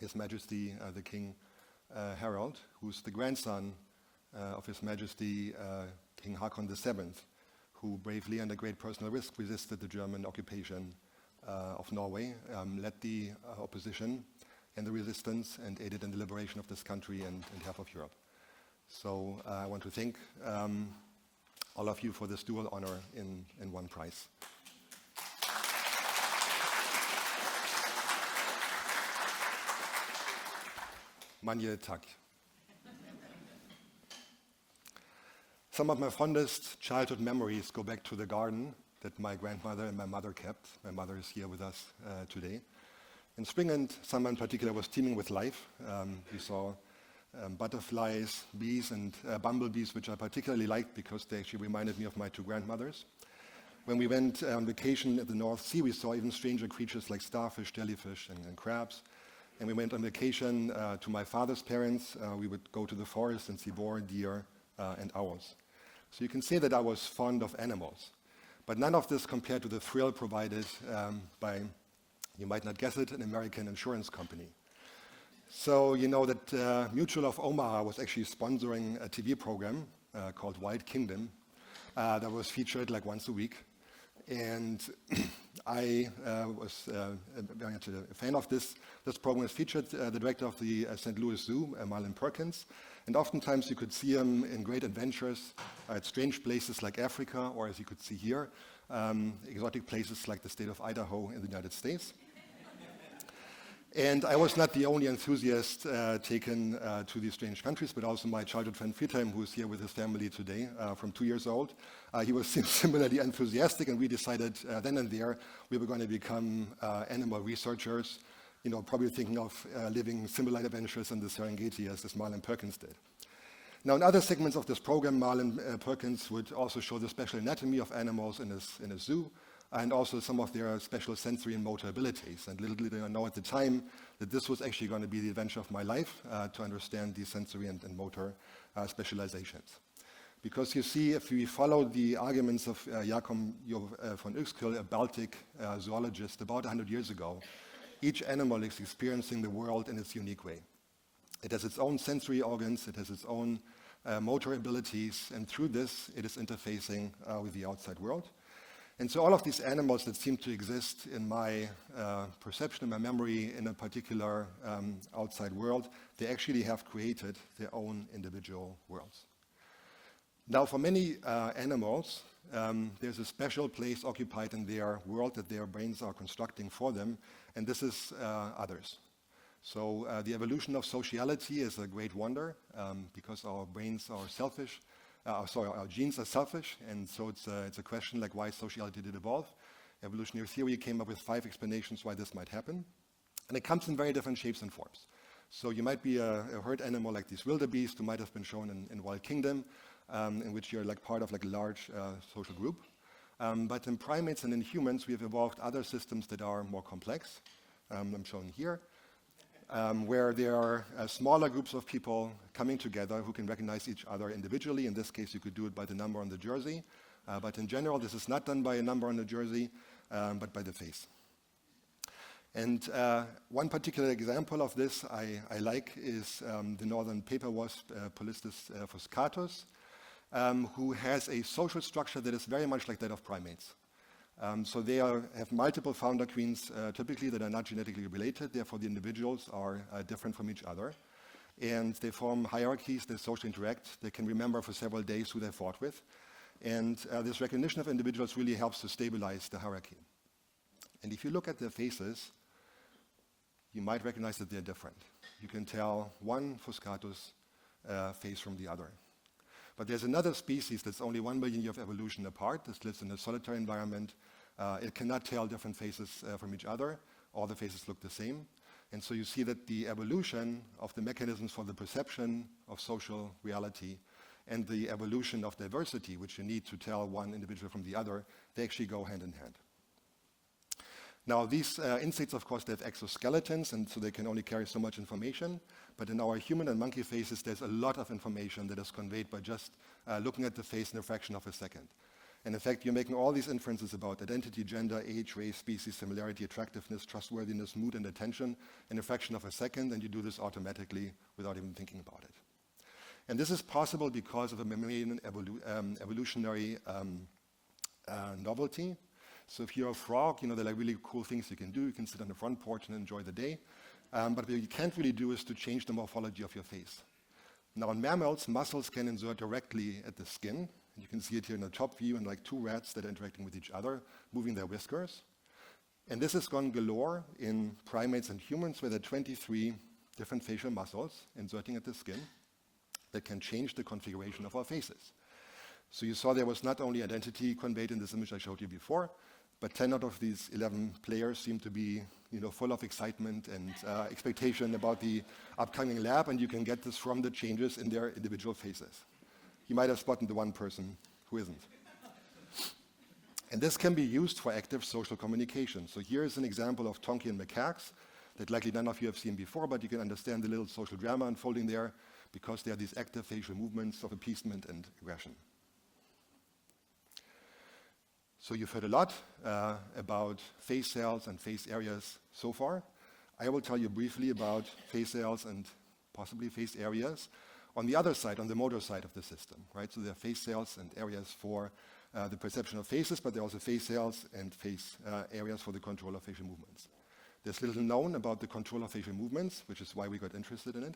His Majesty the King Harald, who's the grandson of His Majesty King Haakon VII, who bravely and at great personal risk resisted the German occupation of Norway, led the opposition and the resistance, and aided in the liberation of this country and half of Europe. So I want to thank all of you for this dual honor in one prize. Mange tak. Some of my fondest childhood memories go back to the garden that my grandmother and my mother kept. My mother is here with us today. And spring and summer in particular was teeming with life. We saw butterflies, bees, and bumblebees, which I particularly liked because they actually reminded me of my two grandmothers. When we went on vacation at the North Sea, we saw even stranger creatures like starfish, jellyfish, and crabs. And we went on vacation to my father's parents. We would go to the forest and see boar, deer, and owls. So you can say that I was fond of animals. But none of this compared to the thrill provided by, you might not guess it, an American insurance company. So you know that Mutual of Omaha was actually sponsoring a TV program called Wild Kingdom that was featured like once a week. And I was very much a fan of this. This program was featured the director of the St. Louis Zoo, Marlin Perkins. And oftentimes you could see him in great adventures at strange places like Africa, or as you could see here, exotic places like the state of Idaho in the United States. And I was not the only enthusiast taken to these strange countries, but also my childhood friend Friedhelm, who is here with his family today, from 2 years old. He was similarly enthusiastic, and we decided then and there we were going to become animal researchers, you know, probably thinking of living similar adventures in the Serengeti as Marlin Perkins did. Now, in other segments of this program, Marlin Perkins would also show the special anatomy of animals in his zoo. and also some of their special sensory and motor abilities. And little did I know at the time that this was actually going to be the adventure of my life, to understand these sensory and motor specializations. Because you see, if we follow the arguments of Jakob von Uexküll, a Baltic zoologist, about 100 years ago, each animal is experiencing the world in its unique way. It has its own sensory organs, it has its own motor abilities, and through this, it is interfacing with the outside world. And so all of these animals that seem to exist in my perception, in my memory, in a particular outside world, they actually have created their own individual worlds. Now, for many animals, there's a special place occupied in their world that their brains are constructing for them, and this is others. So the evolution of sociality is a great wonder, because our brains are selfish. Our genes are selfish, and so it's a question like why sociality did evolve. Evolutionary theory came up with 5 explanations why this might happen, and it comes in very different shapes and forms. So you might be a herd animal like these wildebeest who might have been shown in Wild Kingdom, in which you're like part of like a large social group. But in primates and in humans, we have evolved other systems that are more complex. I'm shown here, where there are smaller groups of people coming together who can recognize each other individually. In this case, you could do it by the number on the jersey. But in general, this is not done by a number on the jersey, but by the face. And one particular example of this I like is the northern paper wasp, Polistes fuscatus, who has a social structure that is very much like that of primates. So they have multiple founder queens, typically, that are not genetically related. Therefore, the individuals are different from each other. And they form hierarchies, they socially interact. They can remember for several days who they fought with. And this recognition of individuals really helps to stabilize the hierarchy. And if you look at their faces, you might recognize that they're different. You can tell one fuscatus face from the other. But there's another species that's only 1 million years of evolution apart. This lives in a solitary environment. It cannot tell different faces from each other. All the faces look the same. And so you see that the evolution of the mechanisms for the perception of social reality and the evolution of diversity, which you need to tell one individual from the other, they actually go hand in hand. Now, these insects, of course, they have exoskeletons, and so they can only carry so much information. But in our human and monkey faces, there's a lot of information that is conveyed by just looking at the face in a fraction of a second. And in fact, you're making all these inferences about identity, gender, age, race, species, similarity, attractiveness, trustworthiness, mood, and attention in a fraction of a second, and you do this automatically without even thinking about it. And this is possible because of a mammalian evolutionary novelty. So if you're a frog, there are like really cool things you can do. You can sit on the front porch and enjoy the day. But what you can't really do is to change the morphology of your face. Now in mammals, muscles can insert directly at the skin. You can see it here in the top view, and like 2 rats that are interacting with each other, moving their whiskers. And this has gone galore in primates and humans, where there are 23 different facial muscles inserting at the skin that can change the configuration of our faces. So you saw there was not only identity conveyed in this image I showed you before, but 10 out of these 11 players seem to be full of excitement and expectation about the upcoming lab, and you can get this from the changes in their individual faces. You might have spotted the one person who isn't. And this can be used for active social communication. So here is an example of Tonkean macaques that likely none of you have seen before, but you can understand the little social drama unfolding there because there are these active facial movements of appeasement and aggression. So you've heard a lot about face cells and face areas so far. I will tell you briefly about face cells and possibly face areas on the other side, on the motor side of the system, right? So there are face cells and areas for the perception of faces, but there are also face cells and face areas for the control of facial movements. There's little known about the control of facial movements, which is why we got interested in it.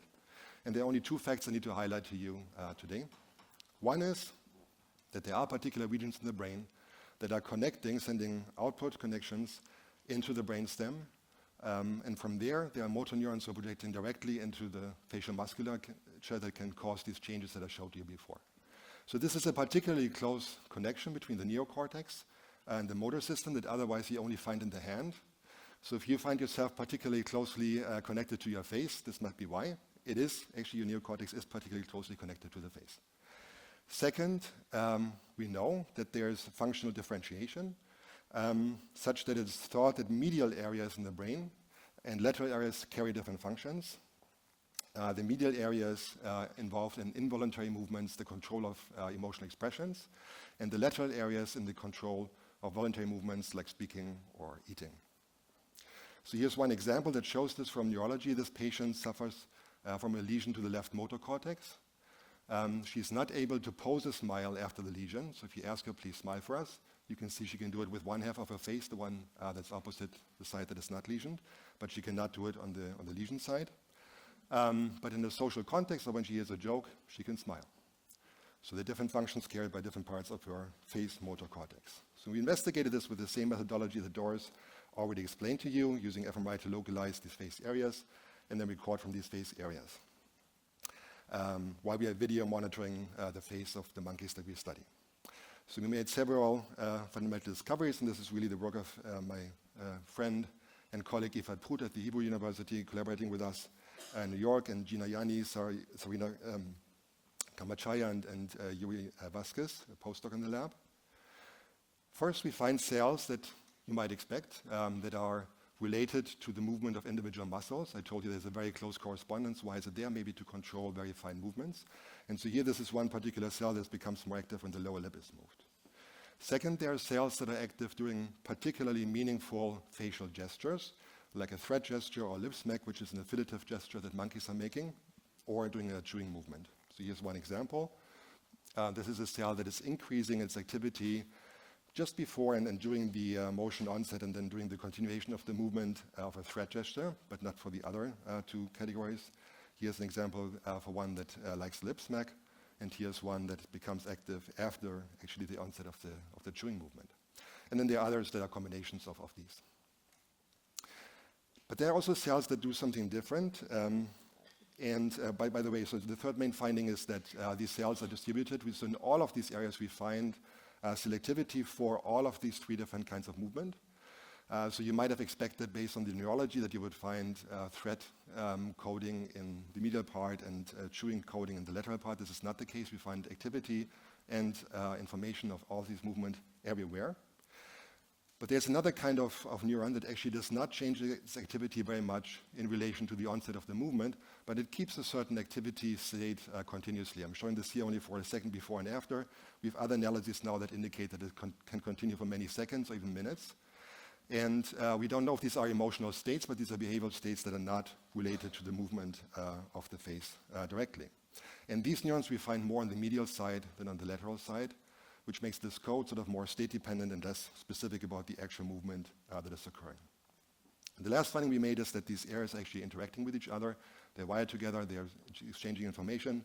And there are only 2 facts I need to highlight to you today. One is that there are particular regions in the brain that are sending output connections into the brainstem. And from there are motor neurons who are projecting directly into the facial musculature that can cause these changes that I showed you before. So this is a particularly close connection between the neocortex and the motor system that otherwise you only find in the hand. So if you find yourself particularly closely connected to your face, this might be why. It is, actually, your neocortex is particularly closely connected to the face. Second, we know that there's functional differentiation. such that it's thought that medial areas in the brain and lateral areas carry different functions. The medial areas involved in involuntary movements, the control of emotional expressions, and the lateral areas in the control of voluntary movements like speaking or eating. So here's one example that shows this from neurology. This patient suffers from a lesion to the left motor cortex. She's not able to pose a smile after the lesion. So if you ask her, please smile for us, you can see she can do it with one half of her face, the one that's opposite the side that is not lesioned, but she cannot do it on the lesion side. But in the social context, or when she hears a joke, she can smile. So the different functions carried by different parts of her face motor cortex. So we investigated this with the same methodology that Doris already explained to you, using fMRI to localize these face areas and then record from these face areas, while we are video monitoring the face of the monkeys that we study. So we made several fundamental discoveries, and this is really the work of my friend and colleague Eivind at the Hebrew University, collaborating with us in New York, and Gina Yani, Sarina Kamachaya, and Yuri Vasquez, a postdoc in the lab. First, we find cells that you might expect that are related to the movement of individual muscles. I told you there's a very close correspondence. Why is it there? Maybe to control very fine movements. And so here, this is one particular cell that becomes more active when the lower lip is moved. Second, there are cells that are active during particularly meaningful facial gestures, like a threat gesture or lip smack, which is an affiliative gesture that monkeys are making, or doing a chewing movement. So here's one example. This is a cell that is increasing its activity just before and during the motion onset, and then during the continuation of the movement of a threat gesture, but not for the other two categories. Here's an example for one that likes lip smack, and here's one that becomes active after actually the onset of the chewing movement. And then there are others that are combinations of these. But there are also cells that do something different. By the way, so the third main finding is that these cells are distributed. So in all of these areas, we find selectivity for all of these three different kinds of movement. So you might have expected, based on the neurology, that you would find threat coding in the medial part and chewing coding in the lateral part. This is not the case. We find activity and information of all these movements everywhere. But there's another kind of neuron that actually does not change its activity very much in relation to the onset of the movement, but it keeps a certain activity state continuously. I'm showing this here only for a second before and after. We have other analyses now that indicate that it can continue for many seconds or even minutes. And we don't know if these are emotional states, but these are behavioral states that are not related to the movement of the face directly. And these neurons we find more on the medial side than on the lateral side, which makes this code sort of more state-dependent and less specific about the actual movement that is occurring. And the last finding we made is that these areas are actually interacting with each other. They're wired together. They're exchanging information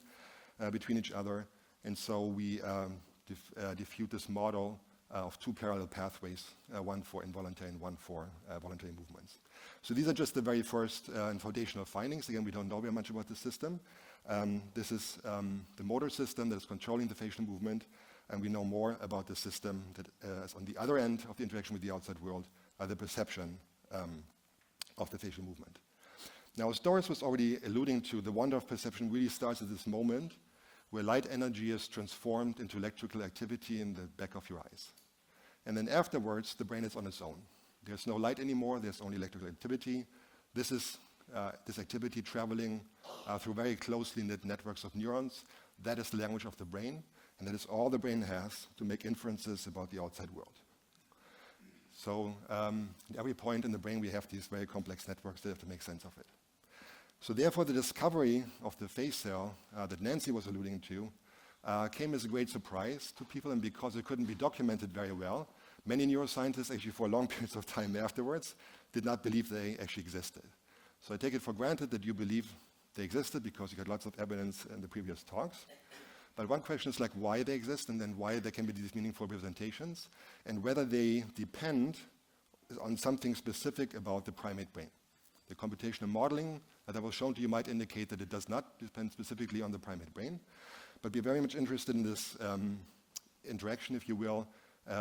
between each other. And so we diffuse this model of two parallel pathways, one for involuntary and one for voluntary movements. So these are just the very first and foundational findings. Again, we don't know very much about the system. This is the motor system that is controlling the facial movement. And we know more about the system that is on the other end of the interaction with the outside world, the perception of the facial movement. Now, as Doris was already alluding to, the wonder of perception really starts at this moment where light energy is transformed into electrical activity in the back of your eyes. And then afterwards, the brain is on its own. There's no light anymore, there's only electrical activity. This is this activity traveling through very closely knit networks of neurons. That is the language of the brain. And that is all the brain has to make inferences about the outside world. So at every point in the brain, we have these very complex networks that have to make sense of it. So therefore, the discovery of the face cell that Nancy was alluding to came as a great surprise to people, and because it couldn't be documented very well, many neuroscientists actually for long periods of time afterwards did not believe they actually existed. So I take it for granted that you believe they existed because you got lots of evidence in the previous talks. But one question is like why they exist, and then why there can be these meaningful representations, and whether they depend on something specific about the primate brain. The computational modeling that I was shown to you might indicate that it does not depend specifically on the primate brain, but we're very much interested in this interaction, if you will,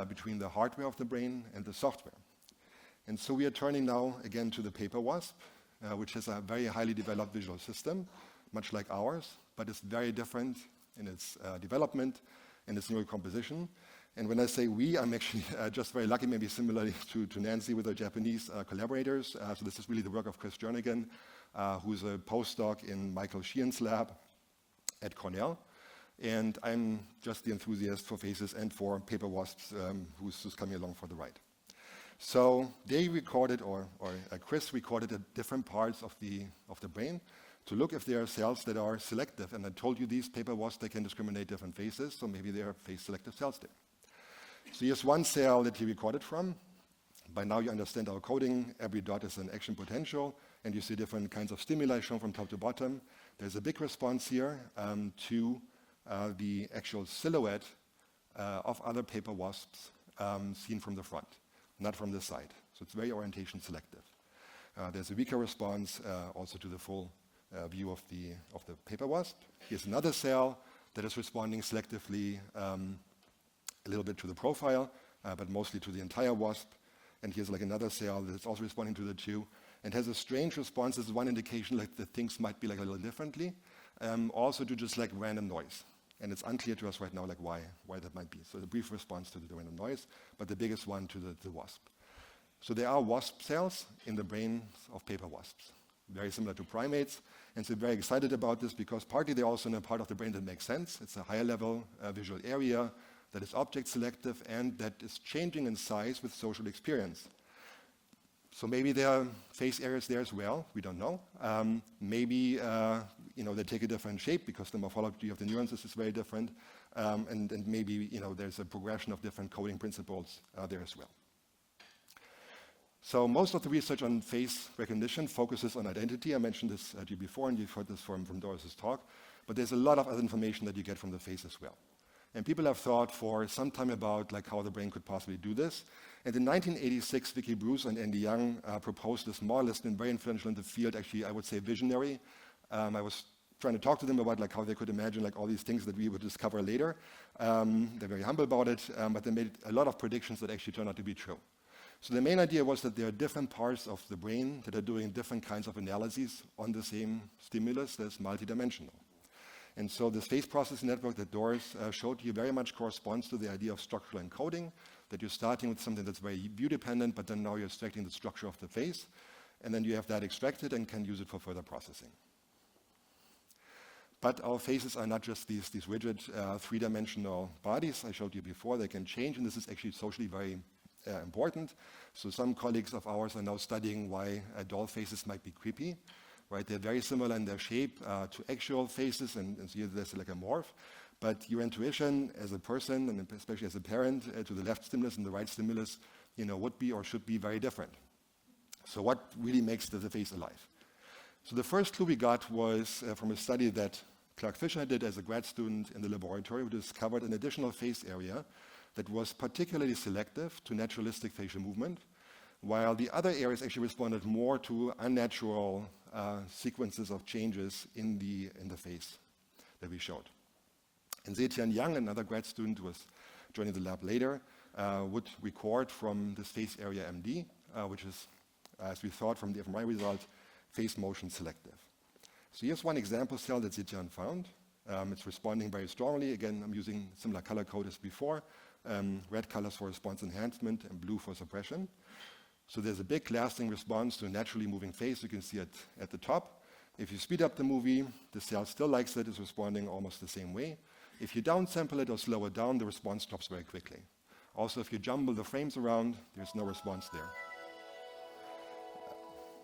between the hardware of the brain and the software. And so we are turning now again to the paper wasp, which has a very highly developed visual system, much like ours, but it's very different in its development and its neural composition. And when I say we, I'm actually just very lucky, maybe similarly to Nancy with our Japanese collaborators. So this is really the work of Chris Jernigan, who's a postdoc in Michael Sheehan's lab at Cornell. And I'm just the enthusiast for faces and for paper wasps who's coming along for the ride. So they recorded, or Chris recorded at different parts of the brain to look if there are cells that are selective. And I told you these paper wasps, they can discriminate different faces, so maybe there are face-selective cells there. So here's one cell that he recorded from. By now you understand our coding. Every dot is an action potential, and you see different kinds of stimuli shown from top to bottom. There's a big response here to the actual silhouette of other paper wasps seen from the front, not from the side. So it's very orientation selective. There's a weaker response also to the full view of the paper wasp. Here's another cell that is responding selectively a little bit to the profile, but mostly to the entire wasp. And here's like another cell that's also responding to the two and has a strange response. This is one indication like that things might be like a little differently, also to just like random noise. And it's unclear to us right now like why that might be. So a brief response to the random noise, but the biggest one to the wasp. So there are wasp cells in the brains of paper wasps, very similar to primates. And so we're very excited about this because partly they're also in a part of the brain that makes sense. It's a higher level visual area that is object selective and that is changing in size with social experience. So maybe there are face areas there as well, we don't know. Maybe they take a different shape because the morphology of the neurons is very different. And maybe there's a progression of different coding principles there as well. So most of the research on face recognition focuses on identity. I mentioned this to you before, and you've heard this from Doris's talk. But there's a lot of other information that you get from the face as well. And people have thought for some time about like how the brain could possibly do this. And in 1986, Vicky Bruce and Andy Young proposed this model that's been very influential in the field, actually I would say visionary. I was trying to talk to them about like how they could imagine like all these things that we would discover later. They're very humble about it, but they made a lot of predictions that actually turned out to be true. So the main idea was that there are different parts of the brain that are doing different kinds of analyses on the same stimulus that's multidimensional. And so this face processing network that Doris showed you very much corresponds to the idea of structural encoding, that you're starting with something that's very view-dependent, but then now you're extracting the structure of the face, and then you have that extracted and can use it for further processing. But our faces are not just these rigid three-dimensional bodies I showed you before. They can change, and this is actually socially very important. So some colleagues of ours are now studying why doll faces might be creepy. Right? They're very similar in their shape to actual faces, and so there's like a morph. But your intuition as a person, and especially as a parent, to the left stimulus and the right stimulus, would be or should be very different. So what really makes the face alive? So the first clue we got was from a study that Clark Fisher did as a grad student in the laboratory, who discovered an additional face area that was particularly selective to naturalistic facial movement, while the other areas actually responded more to unnatural sequences of changes in the face that we showed. And Zetian Yang, another grad student who was joining the lab later, would record from this face area MD, which is, as we thought from the fMRI result, face motion selective. So here's one example cell that Zetian found. It's responding very strongly. Again, I'm using similar color code as before. Red colors for response enhancement and blue for suppression. So there's a big lasting response to a naturally moving face. You can see it at the top. If you speed up the movie, the cell still likes it, is responding almost the same way. If you downsample it or slow it down, the response drops very quickly. Also, if you jumble the frames around, there's no response there.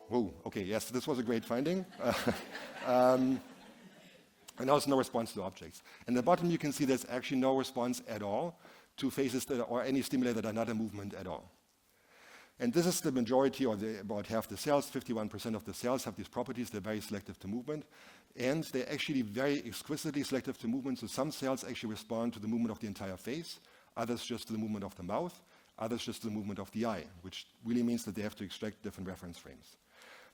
Whoa, okay, yes, this was a great finding. And also no response to objects. And at the bottom you can see there's actually no response at all to faces that or any stimuli that are not a movement at all. And this is the majority, or about half the cells, 51% of the cells have these properties. They're very selective to movement. And they're actually very exquisitely selective to movement. So some cells actually respond to the movement of the entire face, others just to the movement of the mouth, others just to the movement of the eye, which really means that they have to extract different reference frames.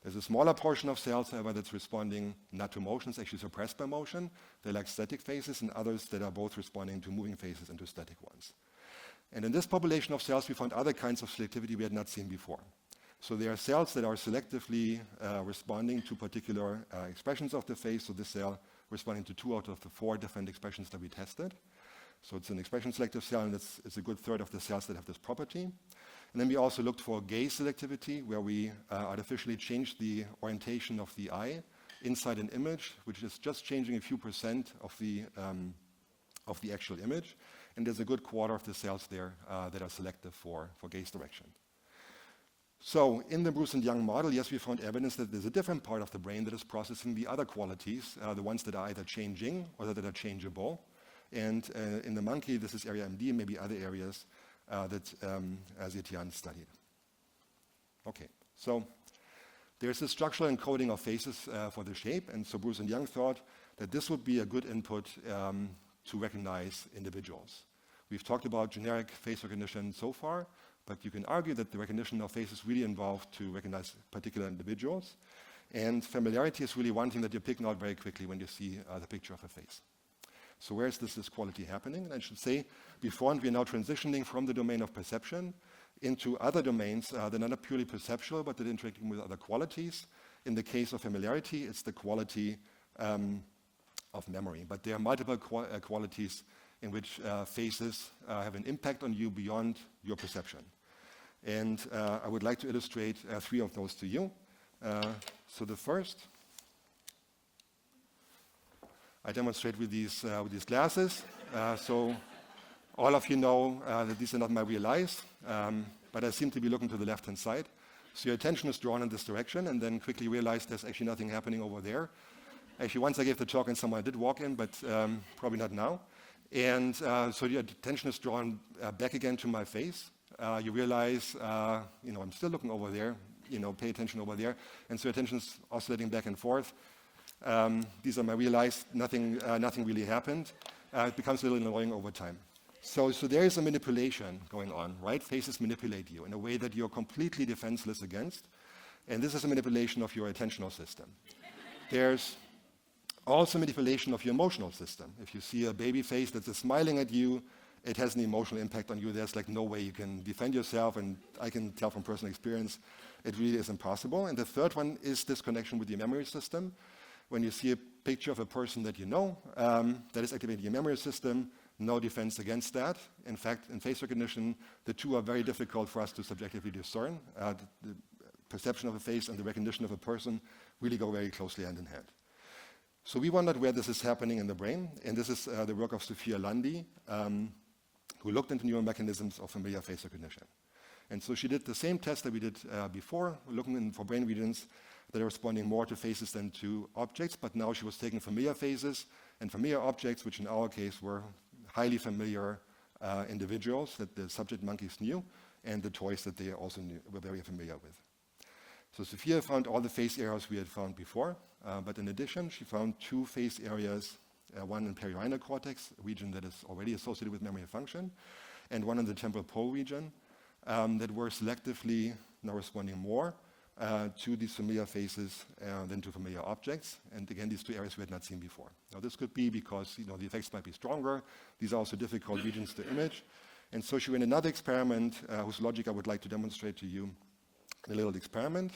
There's a smaller portion of cells, however, that's responding not to motion, it's actually suppressed by motion. They're like static faces, and others that are both responding to moving faces and to static ones. And in this population of cells, we found other kinds of selectivity we had not seen before. So there are cells that are selectively responding to particular expressions of the face. So this cell responding to 2 out of the 4 different expressions that we tested. So it's an expression selective cell, and it's a good third of the cells that have this property. And then we also looked for gaze selectivity, where we artificially changed the orientation of the eye inside an image, which is just changing a few percent of the actual image. And there's a good quarter of the cells there that are selective for gaze direction. So in the Bruce and Young model, yes, we found evidence that there's a different part of the brain that is processing the other qualities, the ones that are either changing or that are changeable. And in the monkey, this is area MD, maybe other areas that Zetian studied. Okay, so there's a structural encoding of faces for the shape, and so Bruce and Young thought that this would be a good input to recognize individuals. We've talked about generic face recognition so far, but you can argue that the recognition of faces really involved to recognize particular individuals. And familiarity is really one thing that you're picking out very quickly when you see the picture of a face. So where is this quality happening? And I should say, before and we're now transitioning from the domain of perception into other domains that are not purely perceptual, but that are interacting with other qualities. In the case of familiarity, it's the quality of memory. But there are multiple qualities in which faces have an impact on you beyond your perception. And I would like to illustrate 3 of those to you. So the first, I demonstrate with these glasses. So all of you know that these are not my real eyes, but I seem to be looking to the left-hand side. So your attention is drawn in this direction, and then quickly realize there's actually nothing happening over there. Actually, once I gave the talk and someone did walk in, but probably not now. And so your attention is drawn back again to my face. You realize, I'm still looking over there, pay attention over there. And so your attention is oscillating back and forth. These are my real eyes, nothing really happened. It becomes a little annoying over time. So there is a manipulation going on, right? Faces manipulate you in a way that you're completely defenseless against. And this is a manipulation of your attentional system. There's also manipulation of your emotional system. If you see a baby face that's smiling at you, it has an emotional impact on you. There's like no way you can defend yourself, and I can tell from personal experience, it really is impossible. And the third one is this connection with your memory system. When you see a picture of a person that you know, that is activating your memory system, no defense against that. In fact, in face recognition, the two are very difficult for us to subjectively discern. The perception of a face and the recognition of a person really go very closely hand in hand. So we wondered where this is happening in the brain, and this is the work of Sophia Lundy, who looked into neural mechanisms of familiar face recognition. And so she did the same test that we did before, looking for brain regions that are responding more to faces than to objects, but now she was taking familiar faces and familiar objects, which in our case were highly familiar individuals that the subject monkeys knew, and the toys that they also were very familiar with. So Sophia found all the face areas we had found before, but in addition, she found 2 face areas, one in perirhinal cortex, a region that is already associated with memory and function, and one in the temporal pole region that were selectively now responding more to these familiar faces than to familiar objects. And again, these 2 areas we had not seen before. Now this could be because the effects might be stronger. These are also difficult regions to image. And so she ran another experiment whose logic I would like to demonstrate to you in a little experiment.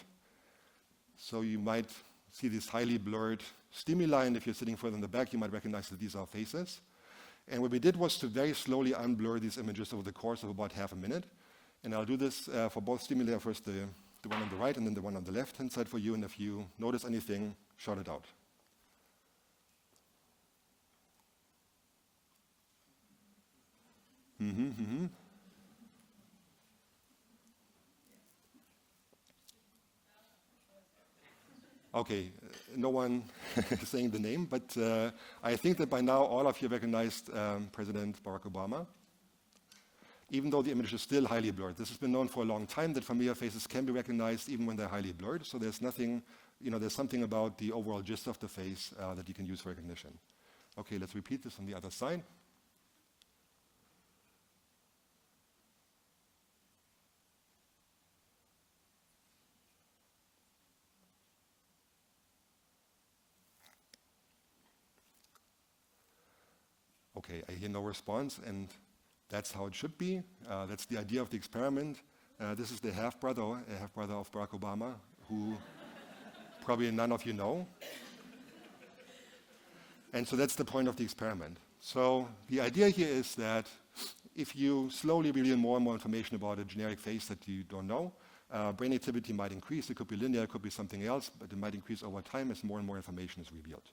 So you might see this highly blurred stimuli, and if you're sitting further in the back, you might recognize that these are faces. And what we did was to very slowly unblur these images over the course of about half a minute. And I'll do this for both stimuli, first the one on the right and then the one on the left-hand side for you, and if you notice anything, shout it out. Okay, no one is saying the name, but I think that by now all of you recognized President Barack Obama, even though the image is still highly blurred. This has been known for a long time that familiar faces can be recognized even when they're highly blurred, so there's nothing, there's something about the overall gist of the face that you can use for recognition. Okay, let's repeat this on the other side. Okay, I hear no response, and that's how it should be. That's the idea of the experiment. This is the half-brother of Barack Obama, who probably none of you know. And so that's the point of the experiment. So the idea here is that if you slowly reveal more and more information about a generic face that you don't know, brain activity might increase. It could be linear, it could be something else, but it might increase over time as more and more information is revealed.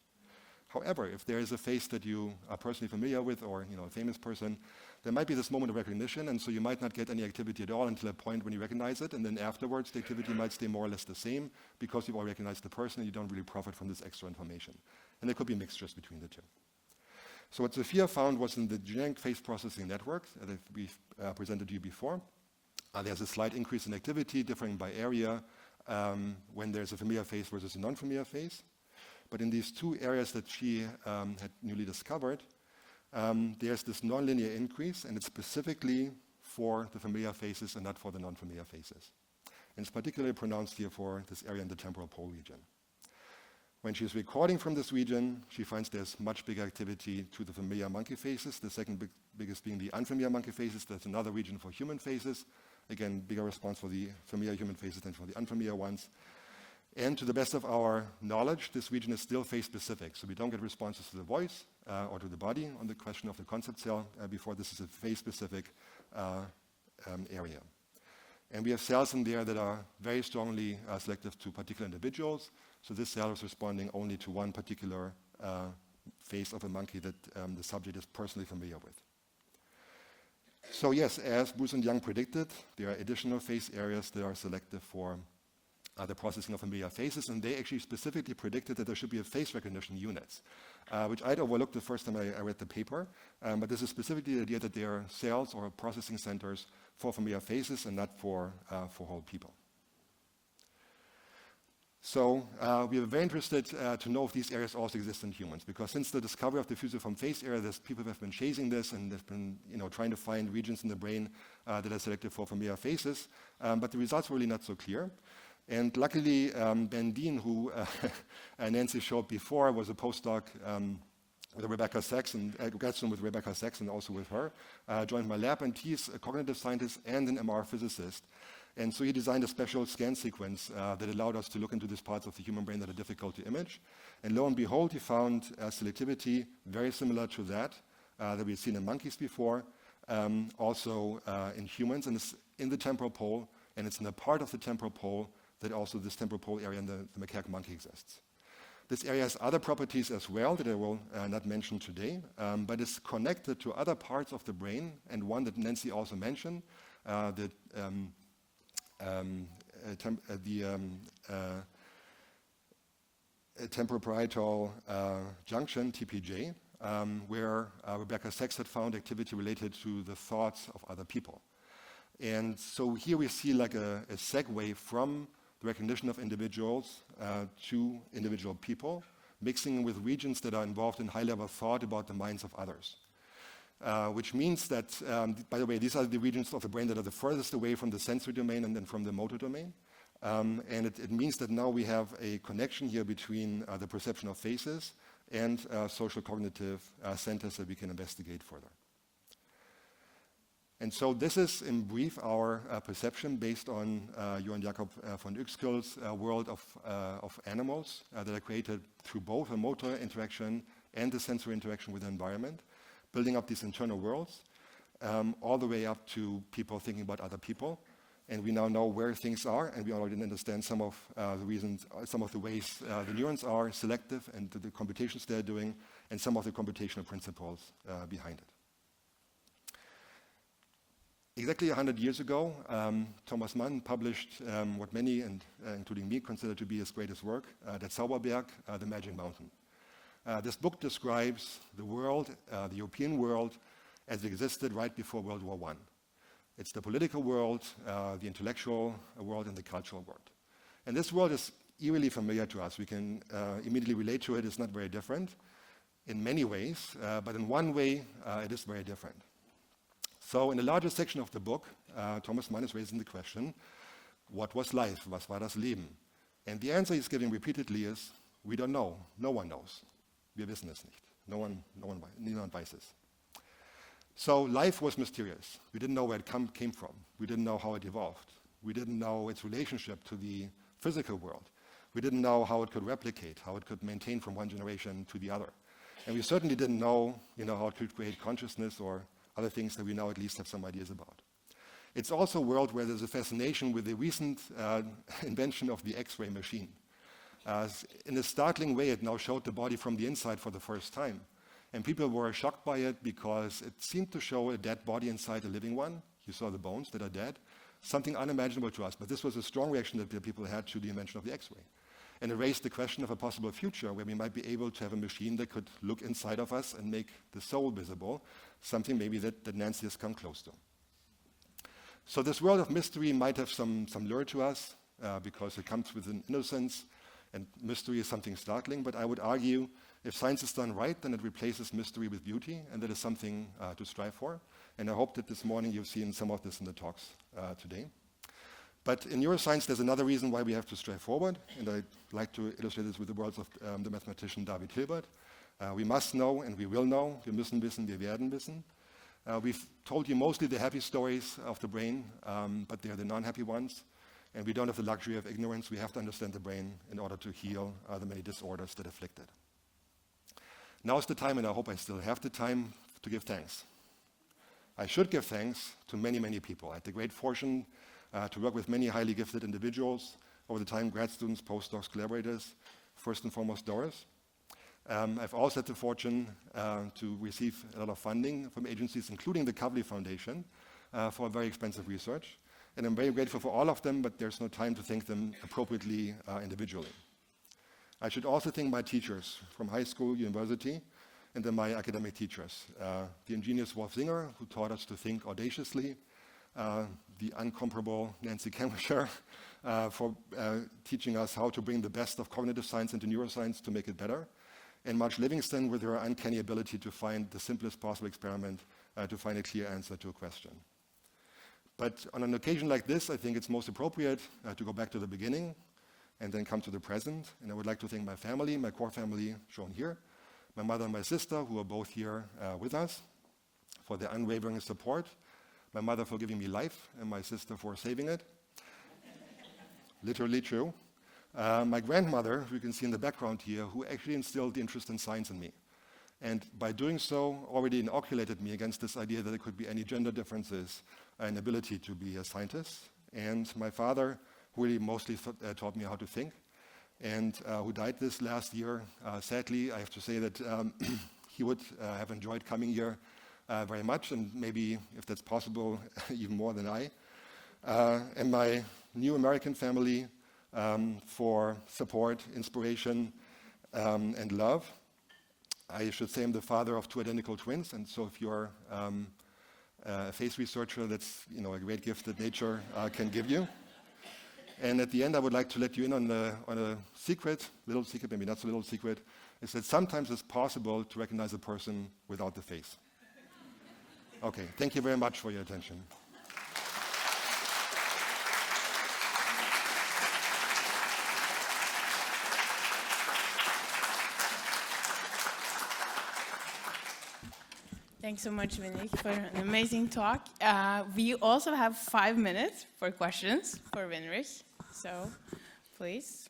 However, if there is a face that you are personally familiar with, or a famous person, there might be this moment of recognition, and so you might not get any activity at all until a point when you recognize it, and then afterwards the activity might stay more or less the same because you've already recognized the person and you don't really profit from this extra information. And there could be mixtures between the two. So what Sophia found was in the generic face processing network that we've presented to you before, there's a slight increase in activity differing by area when there's a familiar face versus a non-familiar face. But in these two areas that she had newly discovered, there's this nonlinear increase, and it's specifically for the familiar faces and not for the non-familiar faces. And it's particularly pronounced here for this area in the temporal pole region. When she's recording from this region, she finds there's much bigger activity to the familiar monkey faces, the second biggest being the unfamiliar monkey faces. There's another region for human faces. Again, bigger response for the familiar human faces than for the unfamiliar ones. And to the best of our knowledge, this region is still face-specific. So we don't get responses to the voice or to the body on the question of the concept cell before this is a face-specific area. And we have cells in there that are very strongly selective to particular individuals. So this cell is responding only to one particular face of a monkey that the subject is personally familiar with. So yes, as Bruce and Young predicted, there are additional face areas that are selective for the processing of familiar faces, and they actually specifically predicted that there should be a face recognition units, which I'd overlooked the first time I read the paper, but this is specifically the idea that there are cells or processing centers for familiar faces and not for whole people. So we are very interested to know if these areas also exist in humans, because since the discovery of the fusiform face area, people have been chasing this and they've been trying to find regions in the brain that are selected for familiar faces, but the results were really not so clear. And luckily, Ben Dean, who Nancy showed before, was a postdoc with Rebecca Sachs and grad student with Rebecca Sachs and also with her, joined my lab, and he's a cognitive scientist and an MR physicist. And so he designed a special scan sequence that allowed us to look into these parts of the human brain that are difficult to image. And lo and behold, he found selectivity very similar to that we've seen in monkeys before, also in humans, and it's in the temporal pole, and it's in a part of the temporal pole that also this temporal pole area in the macaque monkey exists. This area has other properties as well that I will not mention today, but it's connected to other parts of the brain, and one that Nancy also mentioned, the temporoparietal junction, TPJ, where Rebecca Sachs had found activity related to the thoughts of other people. And so here we see like a segue from the recognition of individuals to individual people, mixing with regions that are involved in high-level thought about the minds of others. Which means that, by the way, these are the regions of the brain that are the furthest away from the sensory domain and then from the motor domain. And it means that now we have a connection here between the perception of faces and social cognitive centers that we can investigate further. And so this is, in brief, our perception based on Johan Jakob von Uexküll's world of animals that are created through both a motor interaction and the sensory interaction with the environment, building up these internal worlds, all the way up to people thinking about other people. And we now know where things are, and we already understand some of the reasons, some of the ways the neurons are selective and the computations they're doing, and some of the computational principles behind it. Exactly 100 years ago, Thomas Mann published what many, and including me, consider to be his greatest work, Der Zauberberg, The Magic Mountain. This book describes the world, the European world, as it existed right before World War I. It's the political world, the intellectual world, and the cultural world. And this world is eerily familiar to us. We can immediately relate to it. It's not very different in many ways, but in one way, it is very different. So in the larger section of the book, Thomas Mann is raising the question, what was life? Was war das Leben? And the answer he's giving repeatedly is, we don't know. No one knows. Wir wissen es nicht. Niemand weiß es. So life was mysterious. We didn't know where it came from. We didn't know how it evolved. We didn't know its relationship to the physical world. We didn't know how it could replicate, how it could maintain from one generation to the other. And we certainly didn't know, how to create consciousness or other things that we now at least have some ideas about. It's also a world where there's a fascination with the recent invention of the X-ray machine. In a startling way, it now showed the body from the inside for the first time. And people were shocked by it because it seemed to show a dead body inside a living one. You saw the bones that are dead. Something unimaginable to us. But this was a strong reaction that the people had to the invention of the X-ray. And it raised the question of a possible future where we might be able to have a machine that could look inside of us and make the soul visible, something maybe that Nancy has come close to. So this world of mystery might have some lure to us because it comes with an innocence, and mystery is something startling, but I would argue if science is done right, then it replaces mystery with beauty, and that is something to strive for. And I hope that this morning you've seen some of this in the talks today. But in neuroscience, there's another reason why we have to strive forward, and I'd like to illustrate this with the words of the mathematician David Hilbert. We must know, and we will know. Wir müssen wissen, wir werden wissen. We've told you mostly the happy stories of the brain, but they're the non-happy ones. And we don't have the luxury of ignorance. We have to understand the brain in order to heal the many disorders that afflict it. Now is the time, and I hope I still have the time, to give thanks. I should give thanks to many, many people. I had the great fortune to work with many highly gifted individuals over the time, grad students, postdocs, collaborators, first and foremost Doris. I've also had the fortune to receive a lot of funding from agencies, including the Kavli Foundation, for very expensive research. And I'm very grateful for all of them, but there's no time to thank them appropriately individually. I should also thank my teachers from high school, university, and then my academic teachers. The ingenious Wolf Singer, who taught us to think audaciously, the uncomparable Nancy Kanwisher, for teaching us how to bring the best of cognitive science into neuroscience to make it better, and Marge Livingston with her uncanny ability to find the simplest possible experiment to find a clear answer to a question. But on an occasion like this, I think it's most appropriate to go back to the beginning and then come to the present. And I would like to thank my family, my core family shown here, my mother and my sister, who are both here with us, for their unwavering support, my mother for giving me life, and my sister for saving it. Literally true. My grandmother, who you can see in the background here, who actually instilled the interest in science in me. And by doing so, already inoculated me against this idea that there could be any gender differences in ability to be a scientist. And my father, who really mostly taught me how to think, and who died this last year. Sadly, I have to say that he would have enjoyed coming here very much, and maybe, if that's possible, even more than I. And my new American family for support, inspiration, and love. I should say I'm the father of two identical twins, and so if you're a face researcher, that's a great gift that nature can give you. And at the end, I would like to let you in on a secret, little secret, maybe not so little secret, is that sometimes it's possible to recognize a person without the face. Okay, thank you very much for your attention. Thanks so much, Winrich, for an amazing talk. We also have 5 minutes for questions for Winrich, so please.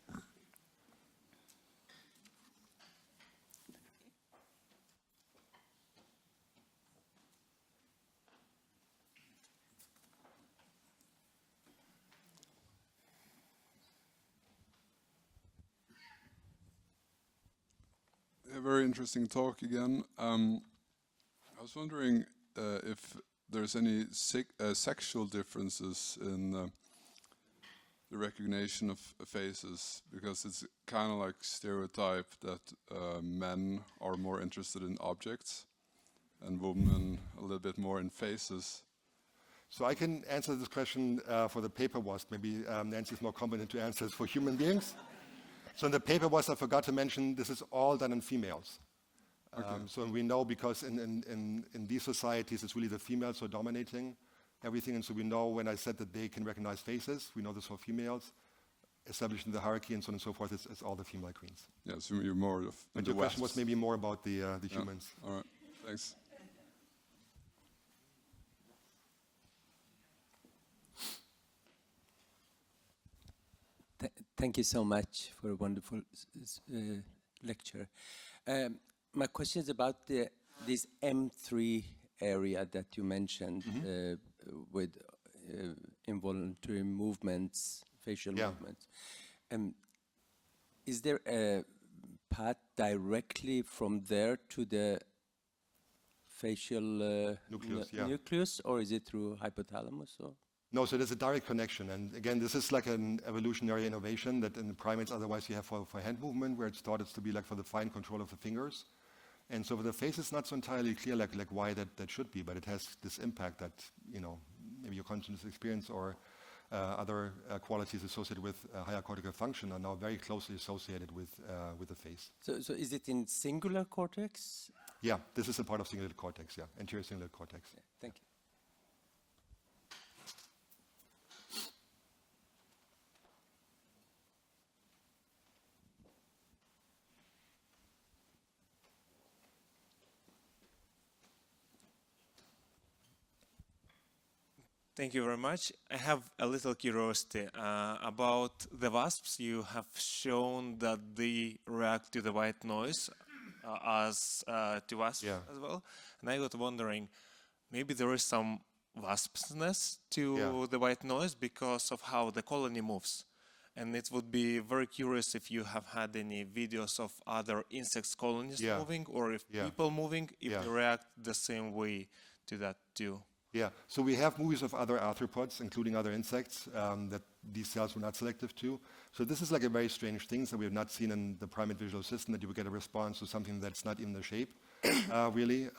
A very interesting talk again. I was wondering if there's any sexual differences in the recognition of faces, because it's kind of like stereotype that men are more interested in objects and women a little bit more in faces. So I can answer this question for the paper wasp. Maybe Nancy's more competent to answer it for human beings. So in the paper wasp, I forgot to mention, this is all done in females. Okay. So we know because in these societies, it's really the females who are dominating everything. And so we know when I said that they can recognize faces, we know this for females, established in the hierarchy and so on and so forth, it's all the female queens. Yeah, so you're more of and the question was maybe more about the humans. All right, thanks. Thank you so much for a wonderful lecture. My question is about this M3 area that you mentioned with involuntary movements, facial movements. Is there a path directly from there to the facial nucleus, or is it through hypothalamus? Or? No, so there's a direct connection. And again, this is like an evolutionary innovation that in the primates otherwise you have for hand movement, where it started to be like for the fine control of the fingers. And so for the face, it's not so entirely clear like why that should be, but it has this impact that, you know, maybe your conscious experience or other qualities associated with higher cortical function are now very closely associated with the face. So is it in singular cortex? Yeah, this is a part of cingulate cortex, anterior cingulate cortex. Yeah, thank you. Thank you very much. I have a little curiosity about the wasps. You have shown that they react to the white noise as to wasps as well. And I was wondering, maybe there is some waspness to the white noise because of how the colony moves. And it would be very curious if you have had any videos of other insects colonies moving, or if people moving, if they react the same way to that too. Yeah, so we have movies of other arthropods, including other insects, that these cells were not selective to. So this is like a very strange thing that we have not seen in the primate visual system, that you would get a response to something that's not in the shape, really.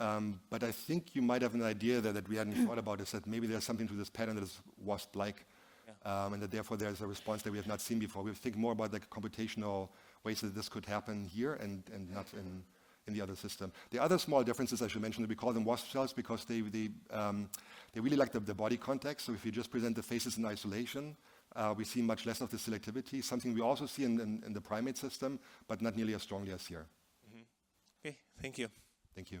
But I think you might have an idea that we hadn't thought about, is that maybe there's something to this pattern that is wasp-like, and that therefore there's a response that we have not seen before. We think more about like computational ways that this could happen here and not in the other system. The other small differences I should mention, that we call them wasp cells because they really like the body context. So if you just present the faces in isolation, we see much less of the selectivity, something we also see in the primate system, but not nearly as strongly as here. Okay, thank you. Thank you.